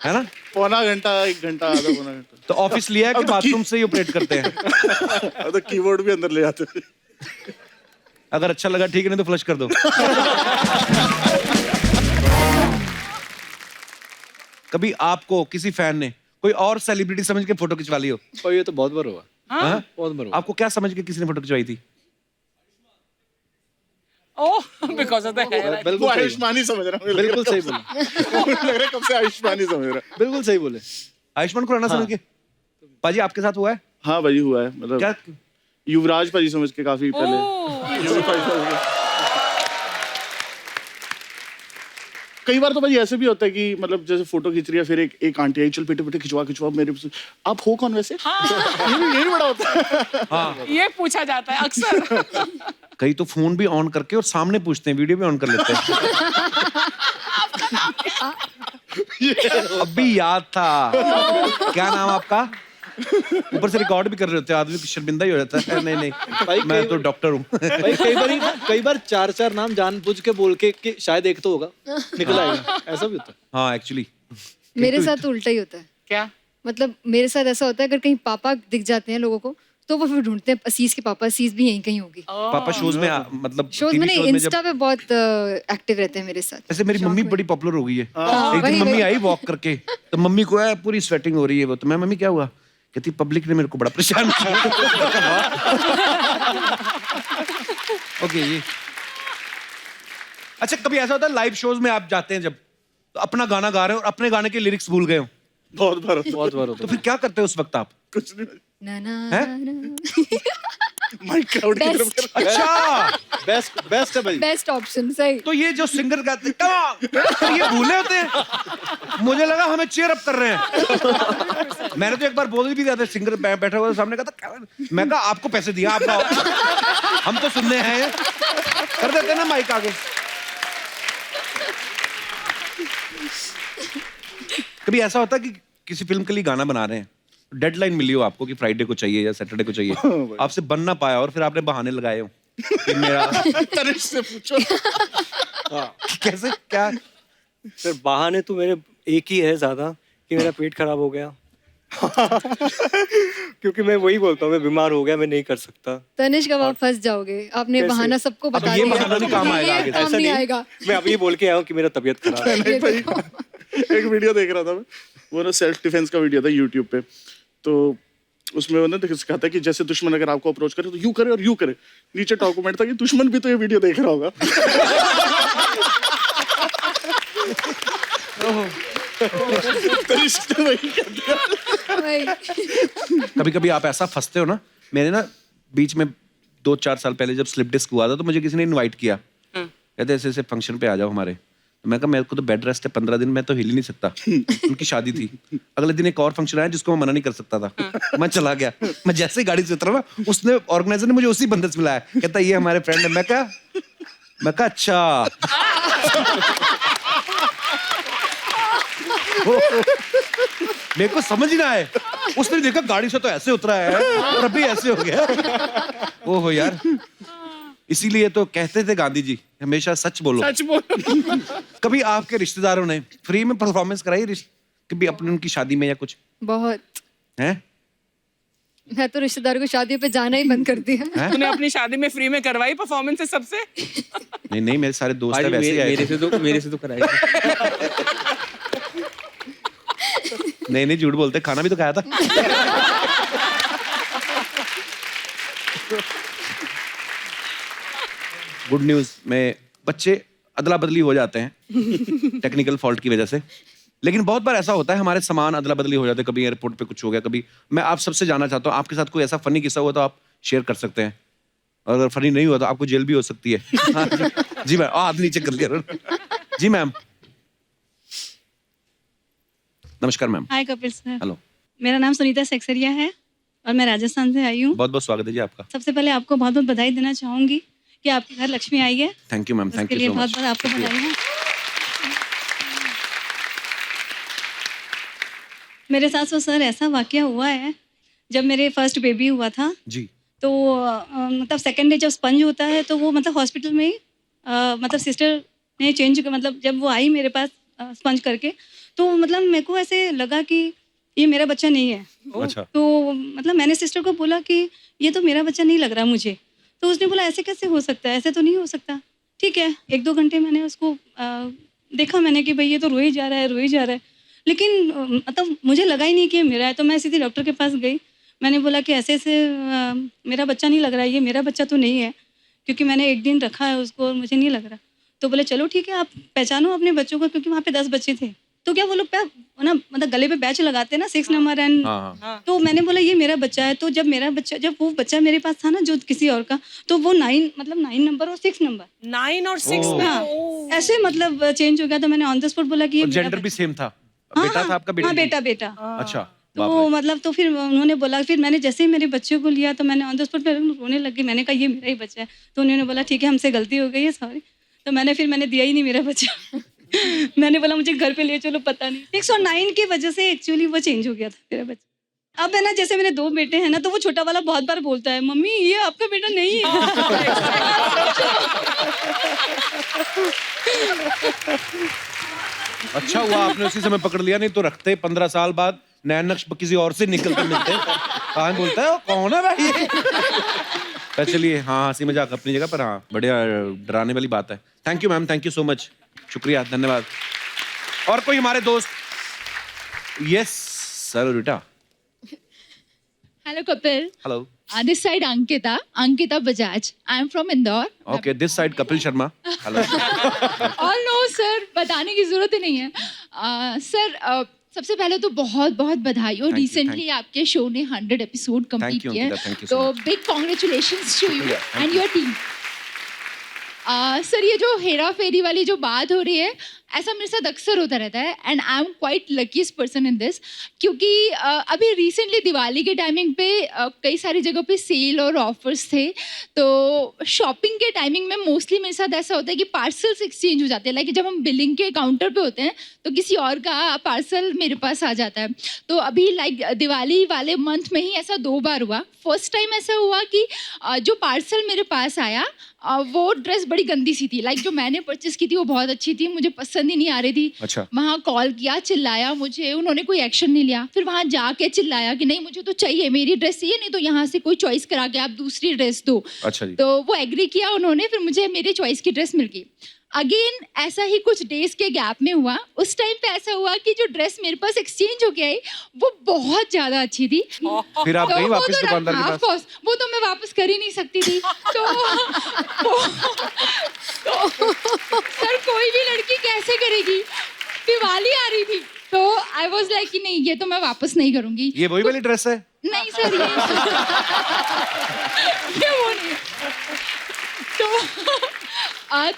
है ना? पौना घंटा, 1 घंटा, आधा पौना घंटा। तो ऑफिस लिया है कि बाथरूम से ही ऑपरेट करते हैं? अब तो कीबोर्ड भी अंदर ले जाते हैं। अगर अच्छा लगा ठीक है, नहीं तो फ्लश कर दो। कभी आपको किसी फैन ने कोई और सेलिब्रिटी समझ के फोटो खिंचवा ली हो? और ये तो बहुत बार हुआ, हाँ? बहुत बार हुआ। आपको क्या समझ के किसी ने फोटो खिंचवाई थी? ओह, बिकॉज ऑफ द हेयर। वो बिल्कुल सही, आयुष्मान ही समझ रहा हूँ। बिल्कुल सही बोले, लग रहा है कब से आयुष्मान ही समझ रहा है। बिल्कुल सही बोले। आयुष्मान खुराना समझ के? पाजी आपके साथ हुआ है हाँ भाई हुआ है, मतलब क्या? युवराज भाजी समझ के काफी पहले। युवराज भाई समझ के। कई बार तो भाई ऐसे भी होता है कि मतलब जैसे फोटो खींच रही है, फिर एक आंटी आई, चल बेटे बेटे खिंचवा मेरे से। आप हो कौन वैसे? यही बड़ा होता है। हाँ, ये पूछा जाता है अक्सर। कई तो फोन भी ऑन करके और सामने पूछते हैं, वीडियो भी ऑन कर लेते हैं। अभी याद था। क्या नाम आपका? ऊपर से रिकॉर्ड भी कर रहे होते हैं, आदमी शर्मिंदा ही हो जाता है। नहीं भाई मैं तो डॉक्टर हूँ। भाई कई बार 4 नाम जानबूझ के बोल के कि शायद एक तो होगा निकल आएगा, ऐसा भी होता है। हाँ एक्चुअली मेरे साथ तो उल्टा ही होता है। क्या? मतलब मेरे साथ ऐसा होता है, अगर कहीं पापा दिख जाते हैं लोगों को तो वो फिर ढूंढते हैं असीस के पापा, असीस भी यहीं कहीं होगी। पापा शोज में मतलब शोज TV में नहीं, shows में इंस्टा पे बहुत एक्टिव रहते हैं मेरे साथ। ऐसे मेरी मम्मी बड़ी पॉपुलर हो गई है। हाँ, एक दिन वही, मम्मी वही। आई वॉक करके, तो मम्मी को है पूरी स्वेटिंग हो रही है वो, तो मैं मम्मी क्या हुआ? कहती पब्लिक ने मेरे को बड़ा परेशान किया। ओके ये अच्छा, कभी ऐसा होता है लाइव शोज में आप जाते हैं जब, तो अपना गाना गा रहे हो और अपने गाने के लिरिक्स भूल गए हो, बहुत बार होता है। बहुत बार होता तो फिर क्या करते हो उस वक्त आप? कुछ नहीं, ना ना हैं? ना। माइक क्राउड की तरफ कर। अच्छा, बेस्ट है भाई। बेस्ट ऑप्शन सही। तो ये जो सिंगर गाते हैं, come on, तो ये भूले होते हैं। मुझे लगा हमें चीयर अप कर रहे हैं। मैंने तो एक बार बोल भी दिया था, सिंगर बैठा हुआ सामने कहा था, मैं कहा आपको पैसे दिया आपका, हम तो सुनने हैं, कर देते ना माइक आगे। कभी ऐसा होता है कि किसी फिल्म के लिए गाना बना रहे हैं, डेडलाइन मिली हो आपको कि फ्राइडे को चाहिए या सैटरडे को चाहिए, आपसे बन ना पाया और फिर आपने बहाने लगाए हो कि मेरा तनिष्क से पूछो। कैसे क्या? सर बहाने तो मेरे एक ही है ज्यादा, कि मेरा पेट खराब हो गया। क्योंकि मैं वही बोलता हूँ, मैं बीमार हो गया, मैं नहीं कर सकता। तनिष्क अब आप फंस जाओगे, आपने कैसे? बहाना सबको अब बता ये दिया। बहाना नहीं काम आएगा आगे। ये काम ऐसा नहीं नहीं, आएगा। मैं अभी बोल के आया हूँ कि मेरा तबीयत खराब है। ये देखो। एक वीडियो देख रहा था मैं, वो ना सेल्फ डिफेंस का वीडियो था यूट्यूब पे, तो उसमें वो ना सिखाता है कि जैसे दुश्मन अगर आपको अप्रोच करे तो यूं करे और यूं करे। नीचे टॉप कमेंट था कि दुश्मन भी तो ये वीडियो देख रहा होगा। तनिष्क ने वही कर दिया। वही। कभी कभी आप ऐसा फंसते हो ना, मेरे ना बीच में 2-4 साल पहले जब स्लिप डिस्क हुआ था, तो मुझे किसी ने इनवाइट किया, कहते ऐसे ऐसे फंक्शन पे आ जाओ हमारे। तो मैं कहा मेरे को तो बेड रेस्ट है 15 दिन, मैं तो हिल ही नहीं सकता। उनकी शादी थी, अगले दिन एक और फंक्शन आया जिसको मैं मना नहीं कर सकता था। मैं चला गया, मैं जैसे ही गाड़ी से उतरा ना, उसने ऑर्गेनाइजर ने मुझे उसी बंदे से मिलाया, कहता ये हमारे फ्रेंड है। मैं कहा अच्छा। मेरे को समझ ही ना आए, उसने देखा गाड़ी से तो ऐसे उतरा है और अभी ऐसे हो गया। ओहो यार, इसीलिए तो कहते थे गांधी जी हमेशा सच बोलो। सच बोलो। कभी आपके रिश्तेदारों ने फ्री में परफॉर्मेंस कराई कभी अपनी उनकी शादी में या कुछ बहुत। है? मैं तो रिश्तेदारों को शादियों पे जाना ही बंद कर दिया। तूने अपनी शादी में फ्री में करवाई परफॉर्मेंस सबसे? नहीं नहीं, मेरे सारे दोस्त भाई हैं वैसे ही आए थे। मेरे से तो कराई थी। नहीं नहीं, झूठ बोलते, खाना भी तो खाया था। गुड न्यूज में बच्चे अदला बदली हो जाते हैं टेक्निकल फॉल्ट की वजह से, लेकिन बहुत बार ऐसा होता है हमारे सामान अदला बदली हो जाते हैं। कभी एयरपोर्ट पे कुछ हो गया, कभी। मैं आप सबसे जानना चाहता हूँ, आपके साथ कोई ऐसा फनी किस्सा हुआ तो आप शेयर कर सकते हैं, और अगर फनी नहीं हुआ तो आपको जेल भी हो सकती है। जी मैम, हाथ नीचे कर लिया। जी मैम। नमस्कार मैम। हाय कपिल सर, हेलो, मेरा नाम सुनीता सेक्सरिया है और मैं राजस्थान से आई हूँ। बहुत बहुत स्वागत है जी आपका। सबसे पहले आपको बहुत बहुत बधाई देना चाहूंगी कि आपके घर लक्ष्मी आई है। थैंक यू मैम, थैंक उसके यू लिए सो बहुत मच। बहुत आपको बधाई है। मेरे साथ तो सर ऐसा वाकया हुआ है, जब मेरे फर्स्ट बेबी हुआ था जी। तो मतलब सेकेंड डे जब स्पंज होता है तो वो मतलब हॉस्पिटल में ही मतलब सिस्टर ने चेंज मतलब जब वो आई मेरे पास स्पंज करके, तो मतलब मेरे को ऐसे लगा कि ये मेरा बच्चा नहीं है। अच्छा। तो मतलब मैंने सिस्टर को बोला कि ये तो मेरा बच्चा नहीं लग रहा मुझे। तो उसने बोला ऐसे कैसे हो सकता है, ऐसे तो नहीं हो सकता। ठीक है, 1-2 घंटे मैंने उसको देखा मैंने कि भाई ये तो रोई जा रहा है, लेकिन मतलब मुझे लगा ही नहीं कि ये मेरा है। तो मैं सीधे डॉक्टर के पास गई, मैंने बोला कि ऐसे मेरा बच्चा नहीं लग रहा है, ये मेरा बच्चा तो नहीं है, क्योंकि मैंने 1 दिन रखा है उसको और मुझे नहीं लग रहा। तो बोले चलो ठीक है, आप पहचानो अपने बच्चों को, क्योंकि वहाँ पे 10 बच्चे थे। तो क्या वो लोग ना मतलब गले पे बैच लगाते हैं ना 6 नंबर एंड। तो मैंने बोला ये मेरा बच्चा है। तो जब वो बच्चा मेरे पास था ना जो किसी और का, तो वो 9 नंबर और 6 नंबर 9 और 6 में हाँ, ऐसे मतलब चेंज हो गया। तो मैंने ऑन द स्पॉट बोला कि ये जेंडर भी सेम था, बेटा था आपका, हाँ बेटा। अच्छा। तो मतलब तो फिर उन्होंने बोला, फिर मैंने जैसे ही मेरे बच्चे को लिया तो मैंने ऑन द स्पॉट रोने लगी। मैंने कहा ये मेरा ही बच्चा है। तो उन्होंने बोला ठीक है, हमसे गलती हो गई है, सॉरी। तो मैंने दिया ही नहीं मेरा बच्चा। मैंने बोला मुझे घर पे ले चलो, पता नहीं 609 की वजह से एक्चुअली वो चेंज हो गया था मेरा बच्चा। अब है ना, जैसे मेरे 2 बेटे हैं ना, तो वो छोटा वाला बहुत बार बोलता है मम्मी ये आपका बेटा नहीं है। अच्छा हुआ आपने उसी समय पकड़ लिया, नहीं तो रखते 15 साल बाद नैन नक्श किसी और से निकलते मिलते। कहाँ बोलता है वो कौन है भाई ये? तो चलिए, हाँ हंसी मजाक अपनी जगह पर, हाँ बढ़िया डराने वाली बात है। Thank you ma'am, thank you so much, शुक्रिया, धन्यवाद। और कोई हमारे दोस्त? यस सर बेटा। Hello Kapil. Hello. This side Ankita Bajaj. I am from Indore. Okay, this side Kapil Sharma. Hello. All no sir, बताने की जरूरत ही नहीं है। सर सबसे पहले तो बहुत बहुत बधाई, और रिसेंटली आपके शो ने 100 एपिसोड कंप्लीट किए हैं, तो big congratulations to you and your team. Sir ये जो हेरा फेरी वाली जो बात हो रही है, ऐसा मेरे साथ अक्सर होता रहता है and I am quite luckiest person in this, क्योंकि अभी रिसेंटली दिवाली के टाइमिंग पे कई सारी जगह पे सेल और ऑफर्स थे, तो शॉपिंग के टाइमिंग में मोस्टली मेरे साथ ऐसा होता है कि पार्सल्स एक्सचेंज हो जाते हैं। लाइक जब हम बिलिंग के काउंटर पे होते हैं तो किसी और का पार्सल मेरे पास आ जाता है। तो अभी लाइक दिवाली वाले मंथ में ही ऐसा 2 बार हुआ। फर्स्ट टाइम ऐसा हुआ कि जो पार्सल मेरे पास आया वो ड्रेस बड़ी गंदी सी थी। लाइक जो मैंने परचेस की थी वो बहुत अच्छी थी, मुझे पसंद ही नहीं आ रही थी। अच्छा। वहाँ कॉल किया, चिल्लाया मुझे, उन्होंने कोई एक्शन नहीं लिया। फिर वहाँ जाके चिल्लाया कि नहीं मुझे तो चाहिए, मेरी ड्रेस चाहिए, नहीं तो यहाँ से कोई चॉइस करा के आप दूसरी ड्रेस दो। अच्छा जी। तो वो एग्री किया उन्होंने, फिर मुझे मेरी चॉइस की ड्रेस मिल गई। अगेन ऐसा ही कुछ डेज के गैप में हुआ। उस टाइम पे ऐसा हुआ कि जो ड्रेस मेरे पास एक्सचेंज हो गया है वो बहुत ज्यादा अच्छी थी। फिर आप गई वापस दुकानदार के पास? वो तो मैं वापस कर ही नहीं सकती थी। तो सर कोई भी लड़की कैसे करेगी, दिवाली आ रही थी, तो आई वाज लाइक कि नहीं ये तो मैं वापस नहीं करूंगी। ये वही वाली ड्रेस है? नहीं सर ये वो नहीं।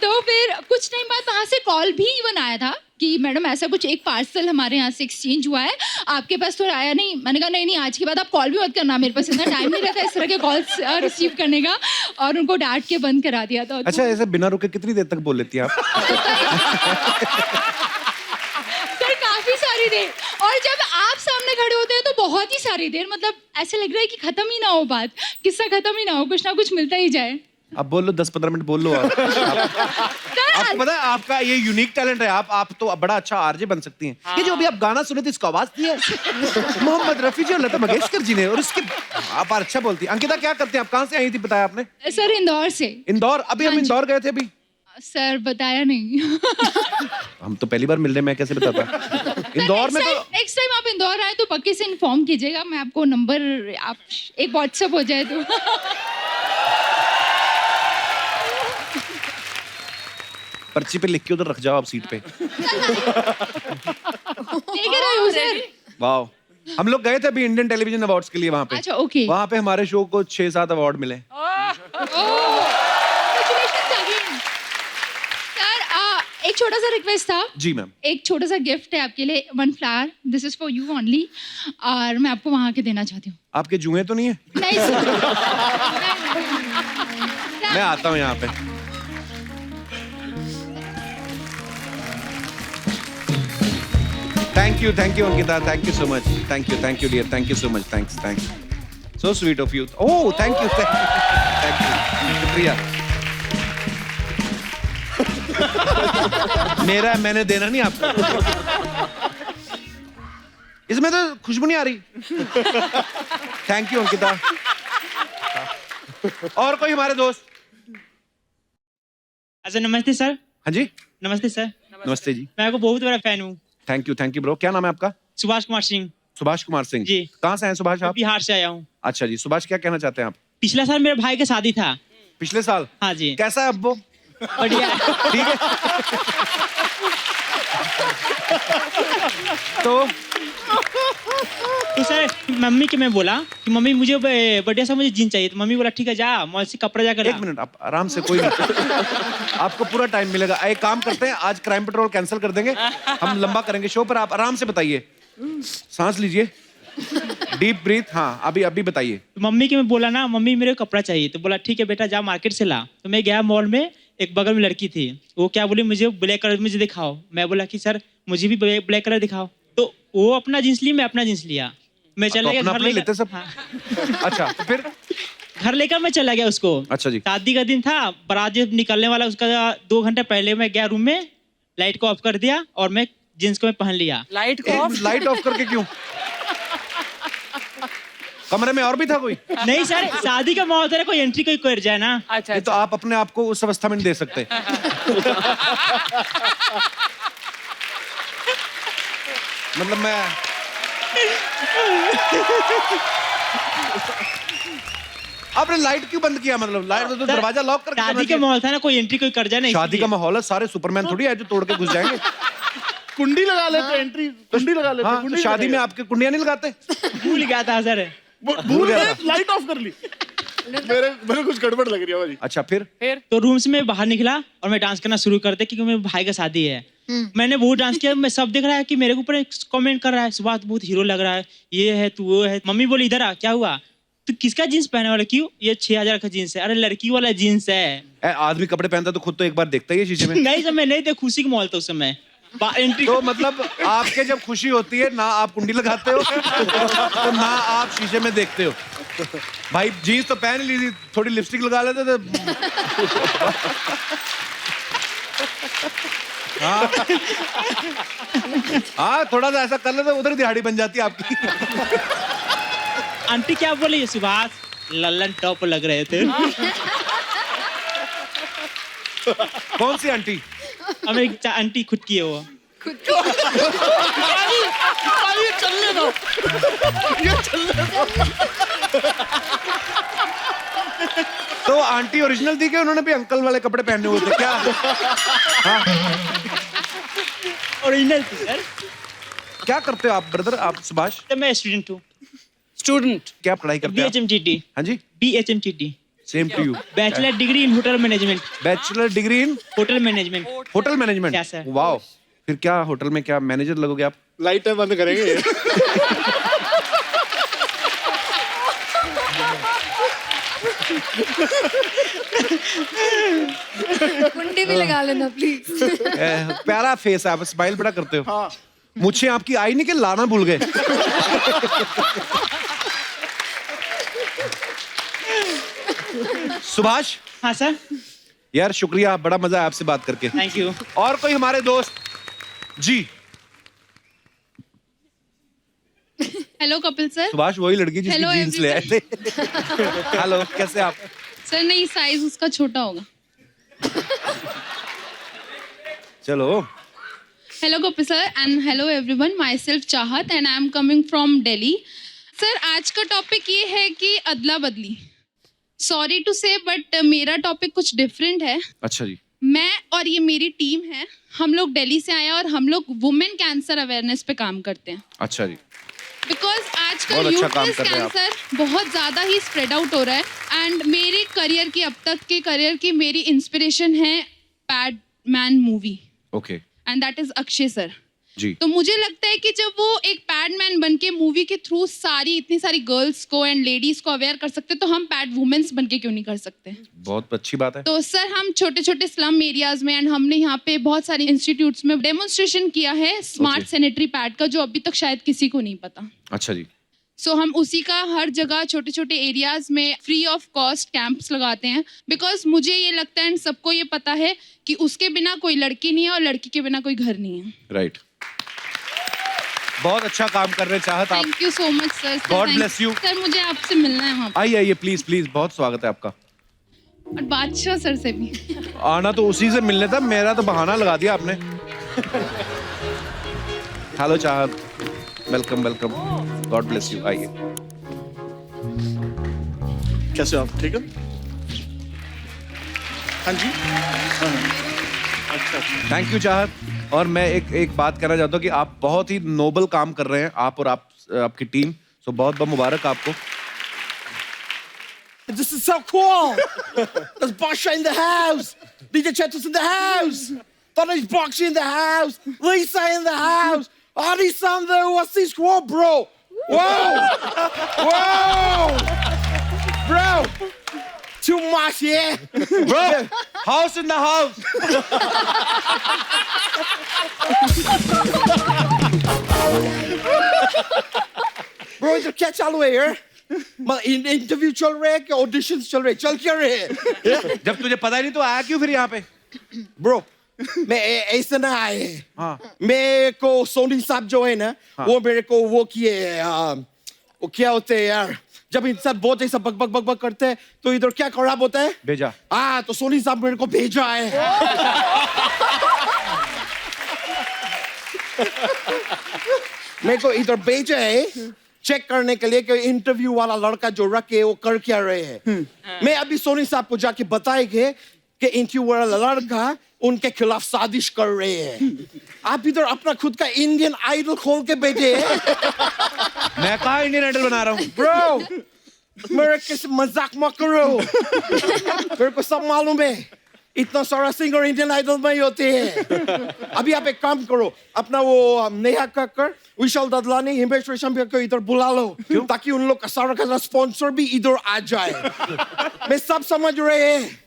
तो फिर कुछ टाइम बाद वहाँ से कॉल भी इवन आया था कि मैडम ऐसा कुछ एक पार्सल हमारे यहाँ से एक्सचेंज हुआ है, आपके पास तो आया नहीं। मैंने कहा नहीं आज के बाद आप कॉल भी मत करना, मेरे पास इतना टाइम नहीं रहता इस तरह के कॉल्स रिसीव करने का, और उनको डांट के बंद करा दिया था। अच्छा, ऐसे बिना रुके कितनी देर तक बोल लेती हैं आप? सर काफी सारी देर, और जब आप सामने खड़े होते हैं तो बहुत ही सारी देर, मतलब ऐसे लग रहा है कि खत्म ही ना हो बात, किस्सा खत्म ही ना हो, कुछ ना कुछ मिलता ही जाए। अब बोल लो, 10-15 मिनट बोल लो। आपको पता है आपका ये यूनिक टैलेंट है, आप तो बड़ा अच्छा आरजे बन सकती हैं। ये जो अभी आप गाना सुने थे इसको आवाज दी है मोहम्मद रफी जी और लता मंगेशकर जी ने, और इसके आप अच्छा बोलती हैं। अंकिता क्या करते हैं आप, कहाँ से आई थी बताया आपने? सर इंदौर से। इंदौर? अभी हम इंदौर गए थे अभी। सर बताया नहीं। हम तो पहली बार मिल रहे हैं, मैं कैसे बताता? इंदौर में तो नेक्स्ट टाइम आप इंदौर आए तो पक्के से इन्फॉर्म कीजिएगा, मैं आपको नंबर आप एक व्हाट्सएप हो जाए तो। पर्ची पे लिख के उधर रख जाओ आप सीट पे। वाह, हम लोग गए थे अभी इंडियन टेलीविजन अवार्ड्स के लिए वहाँ पे। अच्छा ओके। वहाँ पे हमारे शो को 6-7 अवार्ड मिले। सर एक छोटा सा रिक्वेस्ट था। जी मैम। एक छोटा सा गिफ्ट है आपके लिए, 1 flower, this is for you only, और मैं आपको वहाँ के देना चाहती हूँ। आपके जुए तो नहीं है? नहीं सर। मैं आता हूँ यहाँ पे। Thank you Ankita, thank you so much, thank you dear, thank you so much, thanks, so sweet of you. Oh thank you, शुक्रिया। मेरा है, मैंने देना नहीं आपको। इसमें तो खुशबू नहीं आ रही। Thank you Ankita. और कोई हमारे दोस्त? अच्छा नमस्ते सर। हाँ जी, नमस्ते सर। नमस्ते जी। मैं आपको बहुत बड़ा फैन हूँ। Thank you bro. क्या नाम है आपका? सुभाष कुमार सिंह। सुभाष कुमार सिंह जी। कहाँ से हैं सुभाष आप? बिहार से आया हूँ। अच्छा जी। सुभाष क्या कहना चाहते हैं आप? पिछला साल मेरे भाई का शादी था। पिछले साल? हाँ जी। कैसा है अब वो? बढ़िया। ठीक है। तो सर मम्मी के मैं बोला कि मम्मी मुझे बढ़िया सा मुझे जीन चाहिए, तो मम्मी बोला ठीक है जा मॉल से कपड़ा जाकर। एक मिनट, आप आराम से, कोई नहीं। आपको पूरा टाइम मिलेगा। एक काम करते हैं, आज क्राइम पेट्रोल कैंसिल कर देंगे, हम लंबा करेंगे शो पर। आप आराम से बताइए, सांस लीजिए, डीप ब्रीथ। हाँ अभी बताइए। तो मम्मी के मैं बोला ना मम्मी मेरे को कपड़ा चाहिए, तो बोला ठीक है बेटा जा मार्केट से ला। तो मैं गया मॉल में, एक बगल में लड़की थी, वो क्या बोली मुझे ब्लैक कलर मुझे दिखाओ। मैं बोला कि सर मुझे भी ब्लैक कलर दिखाओ। तो वो अपना जींस ली, मैं अपना जींस लिया। मैं चला गया घर लेकर सब। हाँ। अच्छा तो फिर घर लेकर मैं चला गया उसको। अच्छा जी। शादी का दिन था, बारात जब निकलने वाला उसका 2 घंटे पहले मैं गया रूम में, लाइट को ऑफ कर दिया और मैं जींस को मैं पहन लिया। लाइट को ऑफ? लाइट ऑफ करके क्यों? कमरे में और भी था कोई? नहीं सर, शादी का माहौल था, कोई एंट्री कोई कर जाए ना। अच्छा, ये तो आप अपने आप को उस अवस्था में नहीं दे सकते। मतलब मैं आपने लाइट क्यों बंद किया? मतलब लाइट तो दरवाजा लॉक करके। शादी का माहौल था ना, कोई एंट्री कोई कर जाए ना। शादी का माहौल है, सारे सुपरमैन थोड़ी है जो तोड़ के घुस जाएंगे। कुंडी लगा लेते, एंट्री कुंडी लगा लेते। हाँ, तो शादी में आपके कुंडियां नहीं लगाते? भूल गया था सर। भूल गया, लाइट ऑफ कर ली। मेरे कुछ गड़बड़ लग रही है भाई। अच्छा फिर तो रूम से मैं बाहर निकला और मैं डांस करना शुरू कर दिया, क्योंकि मेरे भाई का शादी है। मैंने बहुत डांस किया, मैं सब देख रहा है कि मेरे ऊपर कमेंट कर रहा है, सुभाष बहुत हीरो लग रहा है, ये है तू वो है। मम्मी बोली इधर आ, क्या हुआ? तू किसका जीन्स पहने वाला? क्यों? ये 6000 का जीन्स है। अरे लड़की वाला जीन्स है। आदमी कपड़े पहनता तो खुद तो एक बार देखता ही है शीशे में। नहीं सर, मैं नहीं देख, खुशी का माहौल था उस समय। तो मतलब आपके जब खुशी होती है ना आप कुंडी लगाते हो तो ना आप शीशे में देखते हो। भाई जीन्स तो पहन ली थी, थोड़ी लिपस्टिक लगा लेते थे। हाँ थोड़ा सा ऐसा कर लेते, उधर दिहाड़ी बन जाती है आपकी। आंटी क्या बोली? सुभाष लल्लन टॉप लग रहे थे। कौन सी आंटी? एक आंटी खुद की है वो। ये चलने दो। तो आंटी ओरिजिनल थी कि उन्होंने भी अंकल वाले कपड़े पहने हुए थे क्या? हाँ? ओरिजिनल थी सर। क्या करते हो आप ब्रदर? आप सुभाष? तो मैं स्टूडेंट हूँ। स्टूडेंट? क्या पढ़ाई करते हैं? BHMTT। हाँ जी, BHMTT। Same to you. Bachelor degree in hotel management. Bachelor degree in hotel management. Hotel management? Yes sir. Wow, फिर क्या होटल में क्या मैनेजर लगोगे आप? लाइटें बंद करेंगे। कुंडी भी लगा लेना प्लीज। प्यारा फेस है, आप स्माइल बड़ा करते हो। मुझे आपकी आई नहीं कि लाना भूल गए। सुभाष। हाँ सर। यार शुक्रिया, बड़ा मजा आया आपसे बात करके। Thank you. और कोई हमारे दोस्त? जी हेलो कपिल सर। सुभाष वही लड़की जिसकी Hello, जीन्स ले आए थे। हेलो, कैसे आप? सर नहीं, साइज उसका छोटा होगा। चलो। Hello Kapil sir and hello everyone, myself Chahat and I am coming from Delhi. Sir आज का टॉपिक ये है कि अदला बदली। सॉरी टू से बट मेरा टॉपिक कुछ डिफरेंट है। अच्छा जी। मैं और ये मेरी टीम है, हम लोग दिल्ली से आए हैं और हम लोग वुमेन कैंसर अवेयरनेस पे काम करते हैं। अच्छा जी। बिकॉज आजकल बहुत अच्छा काम यूट्रस कर रहे हैं आप। कैंसर बहुत ज़्यादा ही स्प्रेड आउट हो रहा है एंड मेरे करियर की, अब तक के करियर की मेरी इंस्पिरेशन है Padman movie okay. And that is Akshay sir ji. तो मुझे लगता है कि जब वो एक पैडमैन बन के मूवी के थ्रू इतनी सारी गर्ल्स को एंड लेडीज को अवेयर कर सकते, तो हम पैड वुमेन्स बन के क्यों नहीं कर सकते? बहुत अच्छी बात है। तो सर हम छोटे छोटे स्लम एरियाज में एंड हमने यहाँ पे बहुत सारे इंस्टीट्यूट्स में डेमोन्स्ट्रेशन किया है स्मार्ट सैनिटरी पैड का, जो अभी तक शायद किसी को नहीं पता। अच्छा जी। सो हम उसी का हर जगह छोटे छोटे एरियाज में फ्री ऑफ कॉस्ट कैंप्स लगाते हैं, बिकॉज मुझे ये लगता है, सबको ये पता है कि उसके बिना कोई लड़की नहीं है और लड़की के बिना कोई घर नहीं है। राइट, बहुत अच्छा काम कर रहे चाहत आप। Thank you so much sir. God bless you. Sir मुझे आपसे मिलना है वहाँ आइए आइए प्लीज प्लीज, बहुत स्वागत है आपका। और बादशाह सर से भी। आना तो उसी से मिलने था, मेरा तो बहाना लगा दिया आपने। हेलो चाहत, welcome welcome, God bless you. आइए। कैसे हो आप? ठीक है? हाँ जी। अच्छा अच्छा। थैंक यू चाहत। और मैं एक बात कहना चाहता हूँ कि आप बहुत ही नोबल काम कर रहे हैं, आप और आपकी टीम। सो बहुत बहुत मुबारक आपको। This is so cool. There's Basha in the house. DJ Chetus in the house. Tony's Boxy in the house. Lisa in the house. Adi Sandhu, what's this squad, bro? Whoa! Whoa! Bro! Too much, yeah? Bro, house in the house. Bro, इधर क्या चालू है यार? Interview चल रहे हैं क्या? Auditions चल रहे हैं? चल क्या रहे हैं? जब तुझे पता ही नहीं तो आया क्यों फिर यहाँ पे? Bro, मैं ऐसे ना आए। हाँ। मेरे को सोनी साहब जो है ना, वो मेरे को वो किए, वो क्या होते हैं यार, जब इंसान बहुत ऐसा बक बक बक बक करते हैं तो इधर क्या खराब होता है? भेजा। हाँ, तो सोनी साहब मेरे को भेजा है। मेरे को इधर भेजा है चेक करने के लिए कि इंटरव्यू वाला लड़का जो रखे वो कर क्या रहे हैं। मैं अभी सोनी साहब को जाके बताएंगे कि इंटरव्यू वाला लड़का उनके खिलाफ साजिश कर रहे हैं। आप इधर अपना खुद का इंडियन आइडल खोल के बैठे हैं। मैं कहाँ इंडियन आइडल बना रहा हूँ? ब्रो, मेरे किसी मजाक मत करो। मेरे को सब मालूम है, इतना सारा सिंगर इंडियन आइडल में ही होते हैं। अभी आप एक काम करो, अपना वो नेहा कक्कर, विशाल ददलानी, हिमेश रेशमिया को इधर बुला लो, ताकि उन लोग का सारा स्पॉन्सर भी इधर आ जाए। मैं सब समझ रहे हैं।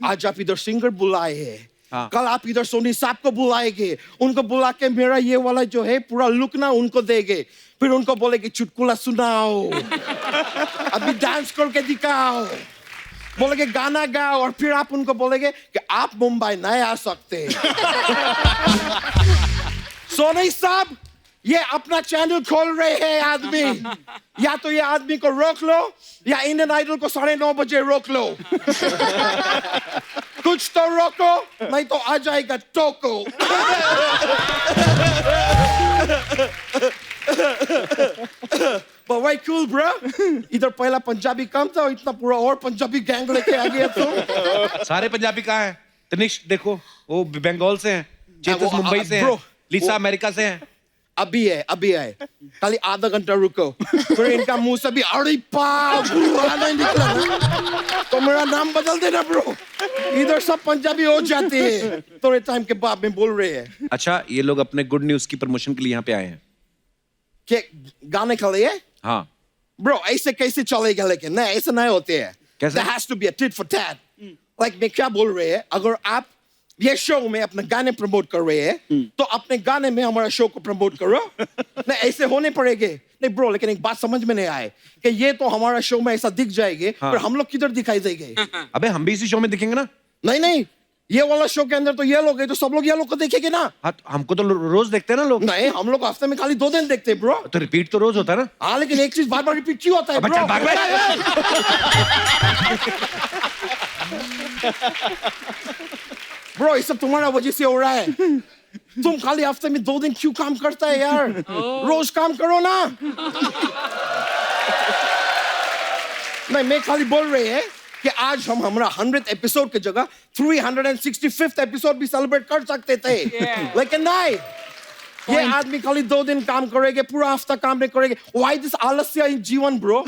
आज आप इधर सिंगर बुलाए हैं, हाँ। कल आप इधर सोनी साहब को बुलाएंगे, उनको बुला के मेरा ये वाला जो है पूरा लुक ना उनको देंगे, फिर उनको बोलेगे चुटकुला सुनाओ, अभी डांस करके दिखाओ, बोलेगे गाना गाओ, और फिर आप उनको बोलेगे कि आप मुंबई नहीं आ सकते। सोनी साहब, ये अपना चैनल खोल रहे हैं आदमी, या तो ये आदमी को रोक लो या इंडियन आइडल को 9:30 बजे रोक लो। कुछ तो रोको, नहीं तो आ जाएगा टोको। But way cool, bro. इधर पहला पंजाबी कम था, इतना पूरा और पंजाबी गैंग लेके आ गया तुम। सारे पंजाबी कहाँ हैं? तनिष्क देखो, वो बंगाल से हैं, चेतस मुंबई से हैं, लिसा अमेरिका से हैं। अभी है। खाली आधा घंटा रुको, फिर इनका मुंह से भी अड़ी पाव नहीं निकला ना, तो मेरा नाम बदल देना ब्रो। इधर सब पंजाबी हो जाते हैं थोड़े टाइम के बाद में बोल रहे हैं। अच्छा, ये लोग अपने गुड न्यूज की प्रमोशन के लिए यहाँ पे आए हैं। क्या गाने के लिए? हाँ। ब्रो, ऐसे कैसे चलेगा? लेकिन नहीं, ऐसे नहीं होते हैं। कैसे? There has to be a tit for tat. Like मैं क्या बोल रहे हैं, अगर आप ये शो में अपने गाने प्रमोट कर रहे हैं तो अपने गाने में हमारा शो को प्रमोट करो। नहीं, ऐसे होने पड़ेंगे। नहीं ब्रो, लेकिन एक बात समझ में नहीं आए कि ये तो हमारा शो में ऐसा दिख जाएंगे, पर हम लोग किधर दिखाई देंगे? अबे हम भी इसी शो में दिखेंगे ना। नहीं, ये वाला शो के अंदर तो ये लोग है, तो सब लोग ये लोग को देखेंगे ना। हाँ, हमको तो रोज देखते हैं ना लोग। नहीं, हम लोग हफ्ते में खाली 2 दिन देखते हैं ब्रो। तो रिपीट तो रोज होता है ना। हाँ, लेकिन एक चीज बार बार रिपीट क्यों होता है ब्रो? ब्रो, ये सब तुम्हारा वजह से हो रहा है। तुम खाली हफ्ते में 2 दिन क्यों काम करता है यार? रोज काम करो ना। नहीं, मैं खाली बोल रहे हैं कि आज हम हमारा 100th एपिसोड की जगह 365th एपिसोड भी सेलिब्रेट कर सकते थे। लेकिन नहीं, ये आदमी खाली 2 दिन काम करेंगे, पूरा हफ्ता काम नहीं करेंगे। Why this आलस्य इन जीवन ब्रो?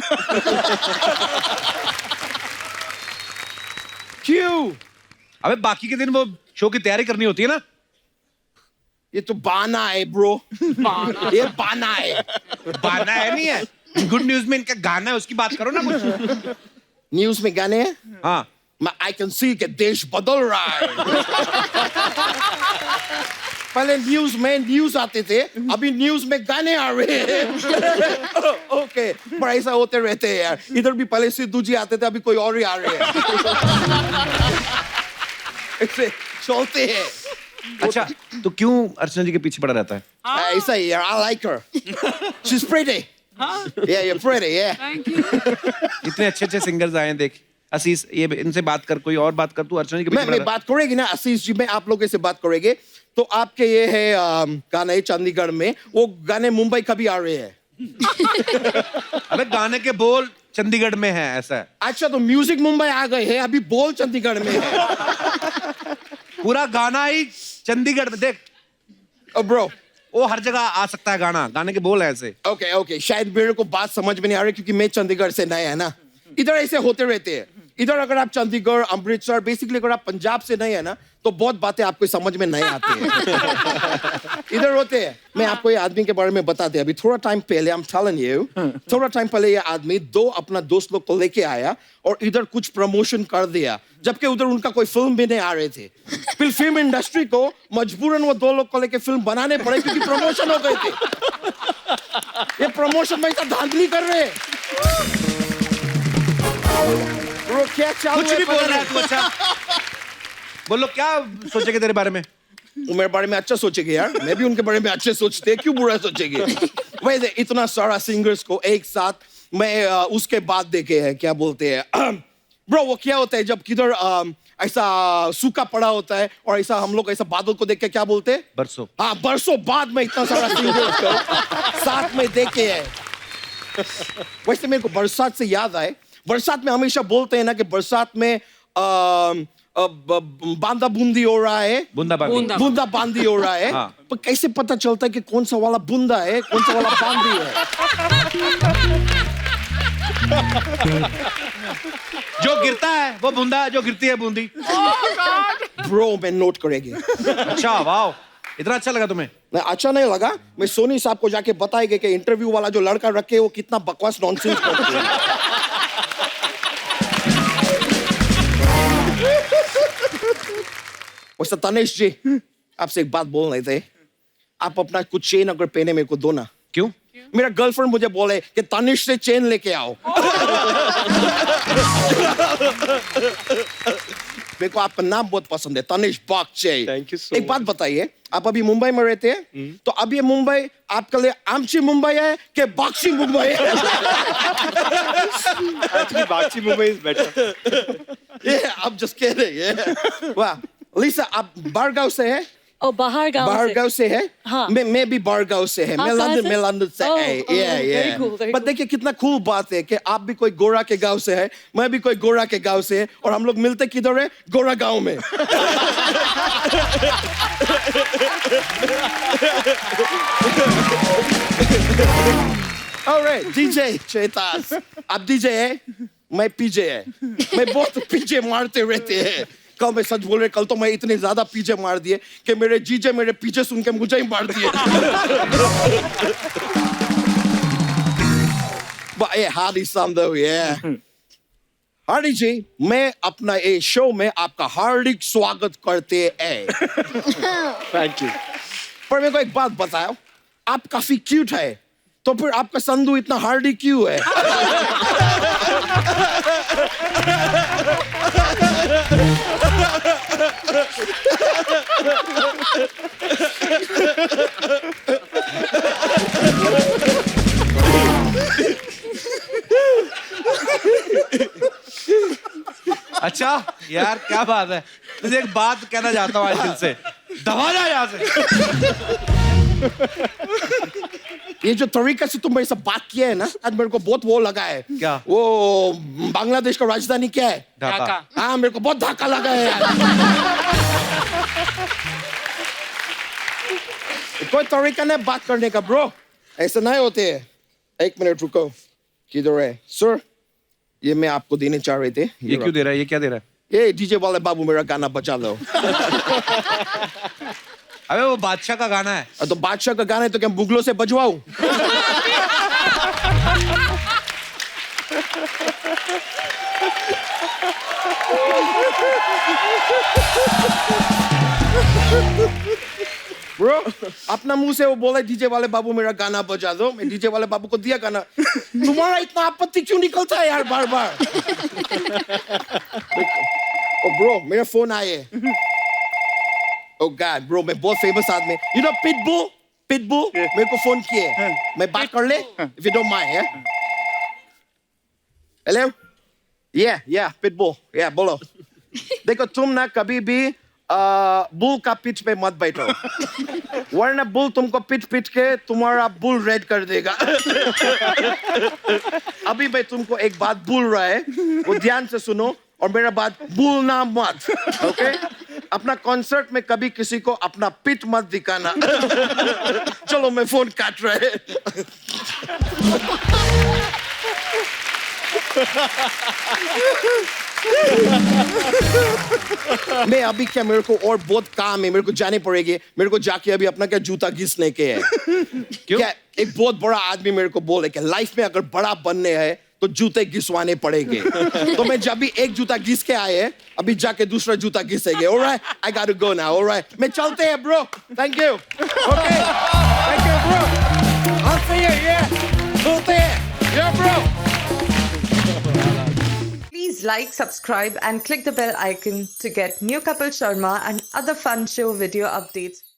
क्यों? अबे बाकी के दिन वो शो की तैयारी करनी होती है ना। ये तो बाना है ब्रो। ये बाना है। बाना है नहीं है। गुड न्यूज में इनका गाना है, उसकी बात करो ना कुछ। न्यूज में गाने हैं? हाँ। आई कैन सी कि देश बदल रहा है। पहले न्यूज आते थे, अभी न्यूज में गाने आ रहे हैं। ओके, पर ऐसा होते रहते हैं यार। इधर भी पहले सिद्धू जी आते थे, अभी कोई और ही आ रहे हैं। ऐसे चलते हैं। अच्छा, तो क्यों अर्चना जी के पीछे पड़ा रहता है? ऐसा ही यार, I like her. She's pretty. Yeah, you're pretty, yeah. Thank you. इतने अच्छे सिंगर्स आए हैं, देख आशीष, ये इनसे बात कर, कोई और बात कर, तू अर्चना जी के पीछे पड़ा मैं बात करेगी ना आशीष जी, मैं आप लोगों से बात करेंगे तो आपके ये है गाने चंडीगढ़ में, वो गाने मुंबई कभी आ रहे हैं? अबे गाने के बोल चंडीगढ़ में है, ऐसा है। अच्छा, तो म्यूजिक मुंबई आ गए हैं, अभी बोल चंडीगढ़ में है। पूरा गाना ही चंडीगढ़ में, देख ब्रो, वो हर जगह आ सकता है गाना, गाने के बोल है ऐसे। ओके, शायद मेरे को बात समझ में नहीं आ रही क्योंकि मैं चंडीगढ़ से नया है ना। इधर ऐसे होते रहते हैं। इधर अगर आप चंडीगढ़, अमृतसर, बेसिकली अगर आप पंजाब से नहीं है ना, तो बहुत बातें आपको समझ में नहीं आती है। इधर होते हैं। मैं आपको ये आदमी के बारे में बता दे, अभी थोड़ा टाइम पहले, I'm telling you, थोड़ा टाइम पहले ये आदमी 2 अपना दोस्त लोग को लेके आया और इधर कुछ प्रमोशन कर दिया, जबकि उधर उनका कोई फिल्म भी नहीं आ रहे थे। फिर फिल्म इंडस्ट्री को मजबूरन वो 2 लोग को लेके फिल्म बनाने पड़े क्योंकि प्रमोशन हो गए थे। ये प्रमोशन में ऐसा धांधली कर रहे हैं। ब्रो, क्या चालू कुछ नहीं बोल रहा है तू। अच्छा बोलो, क्या सोचेंगे तेरे बारे में? वो मेरे बारे में अच्छा सोचेंगे यार, मैं भी उनके बारे में अच्छे सोचते हैं, क्यों बुरा सोचेंगे? वैसे इतना सारा सिंगर्स को एक साथ मैं उसके बाद देखे हैं, क्या बोलते हैं ब्रो, वो क्या होता है जब किधर ऐसा सूखा पड़ा होता है और ऐसा हम लोग ऐसा बादल को देख के क्या बोलते हैं? बरसों। हाँ, बरसों बाद में इतना सारा सिंगर्स को साथ में देखे हैं। वैसे मेरे को बरसात से याद आए, बरसात में हमेशा बोलते हैं ना कि बरसात में बांदा बूंदी हो रहा है, बूंदा बांदी हो रहा है। हाँ। पर कैसे पता चलता है कि कौन सा वाला बूंदा है, कौन सा वाला बांदी है? जो गिरता है वो बूंदा, जो गिरती है बूंदी। ब्रो, मैं नोट करेंगे। अच्छा, वाह, इतना अच्छा लगा तुम्हें? नहीं, अच्छा नहीं लगा। मैं सोनी साहब को जाके बताएंगे कि इंटरव्यू वाला जो लड़का रखे वो कितना बकवास नॉनसेंस करते हैं। वैसे तनेश जी, आपसे एक बात बोल रहे थे, आप अपना कुछ चेन अगर पहने मेरे को दो ना। क्यों? मेरा गर्लफ्रेंड मुझे बोले कि तनिष से चेन लेके आओ। मेरे को आपका नाम बहुत पसंद है, तनिष बागचे। Thank you so एक बात बताइए, आप अभी मुंबई में रहते हैं, तो अब ये मुंबई आपके लिए आमची मुंबई है कि बागची मुंबई है? Actually, Bakshi Mumbai is better. ये आप जस्ट कह रहे हैं। वाह, लिसा, आप बारगांव से है? और बाहर से है। हाँ। मैं भी बारगांव से है। हाँ, मैं कहाँ से? लंदन से Oh, है। oh, very cool, very but cool. देखिए कितना कूल बात है कि आप भी कोई गोरा के गांव से है, मैं भी कोई गोरा के गांव से है, और हम लोग मिलते किधर है? गोरा गांव में। Alright, DJ चेतास, आप डीजे है, मैं पीजे है। मैं बहुत पीजे मारते रहते हैं। कल मैं सच बोल रहे, कल तो मैं इतने ज्यादा पीछे मार दिए कि मेरे जीजे मेरे पीछे सुन के मुझे ही मार दिए। हार्डी समदो, हार्डी जी, मैं अपना ये शो में आपका हार्दिक स्वागत करते हैं। Thank you. पर मेरे को एक बात बताओ, आप काफी क्यूट है, तो फिर आपका संधू इतना हार्डी क्यों है? अच्छा यार, क्या बात है। तुझे एक बात कहना चाहता हूँ आज दिल से, दबा जा यहाँ से। ये जो तरीका से तुम मेरे से बात किया है ना, आज मेरे को बहुत वो लगा है। क्या? वो बांग्लादेश का राजधानी क्या है? ढाका। हाँ, मेरे को बहुत धक्का लगा है यार। कोई तरीका नहीं बात करने का ब्रो, ऐसे नहीं होते है। एक मिनट रुको, किधर है सर? ये मैं आपको देने चाह रहे थे। ये क्यों दे रहा है? ये क्या दे रहा है? ये डीजे वाले बाबू मेरा गाना बजा लो। अबे वो बादशाह का गाना है। तो बादशाह का गाना है तो क्या मुगलों से बजवाऊं? ब्रो अपना मुंह से वो बोला डीजे वाले बाबू मेरा गाना बजा दो, मैं डीजे वाले बाबू को दिया गाना। तुम्हारा इतना आपत्ति क्यों निकलता है यार बार बार? ओ ब्रो मेरा फोन आए। ओ गॉड ब्रो मैं बहुत फेमस आदमी, यू नो पिटबुल मेरे को फोन किए, मैं बात कर ले if you don't mind. Hello या पिटबुल या बोलो। देखो तुम ना कभी भी बुल का पिच पे मत बैठो, वरना बुल तुमको पिट के तुम्हारा बुल रेड कर देगा। अभी मैं तुमको एक बात बोल रहा है, वो ध्यान से सुनो और मेरा बात भूलना मत, ओके? अपना कॉन्सर्ट में कभी किसी को अपना पिट मत दिखाना। चलो मैं फोन काट रहा है। मैं अभी क्या, मेरे को और बहुत काम है, मेरे को जाने पड़ेगी, मेरे को जाके अभी अपना क्या जूता घिसने के है। क्यों? क्या एक बहुत बड़ा आदमी मेरे को बोले कि लाइफ में अगर बड़ा बनने हैं तो जूते घिसवाने पड़ेंगे। तो मैं जब भी एक जूता घिस के आए, अभी जाके दूसरा जूता घिसेंगे। Alright, I got to go now. Alright, मैं चलते हैं bro, thank you. Okay thank you bro, I'll see you, yeah, चलते हैं, yeah bro। Please like, subscribe and click the bell icon to get new Kapil Sharma and other fun show video updates.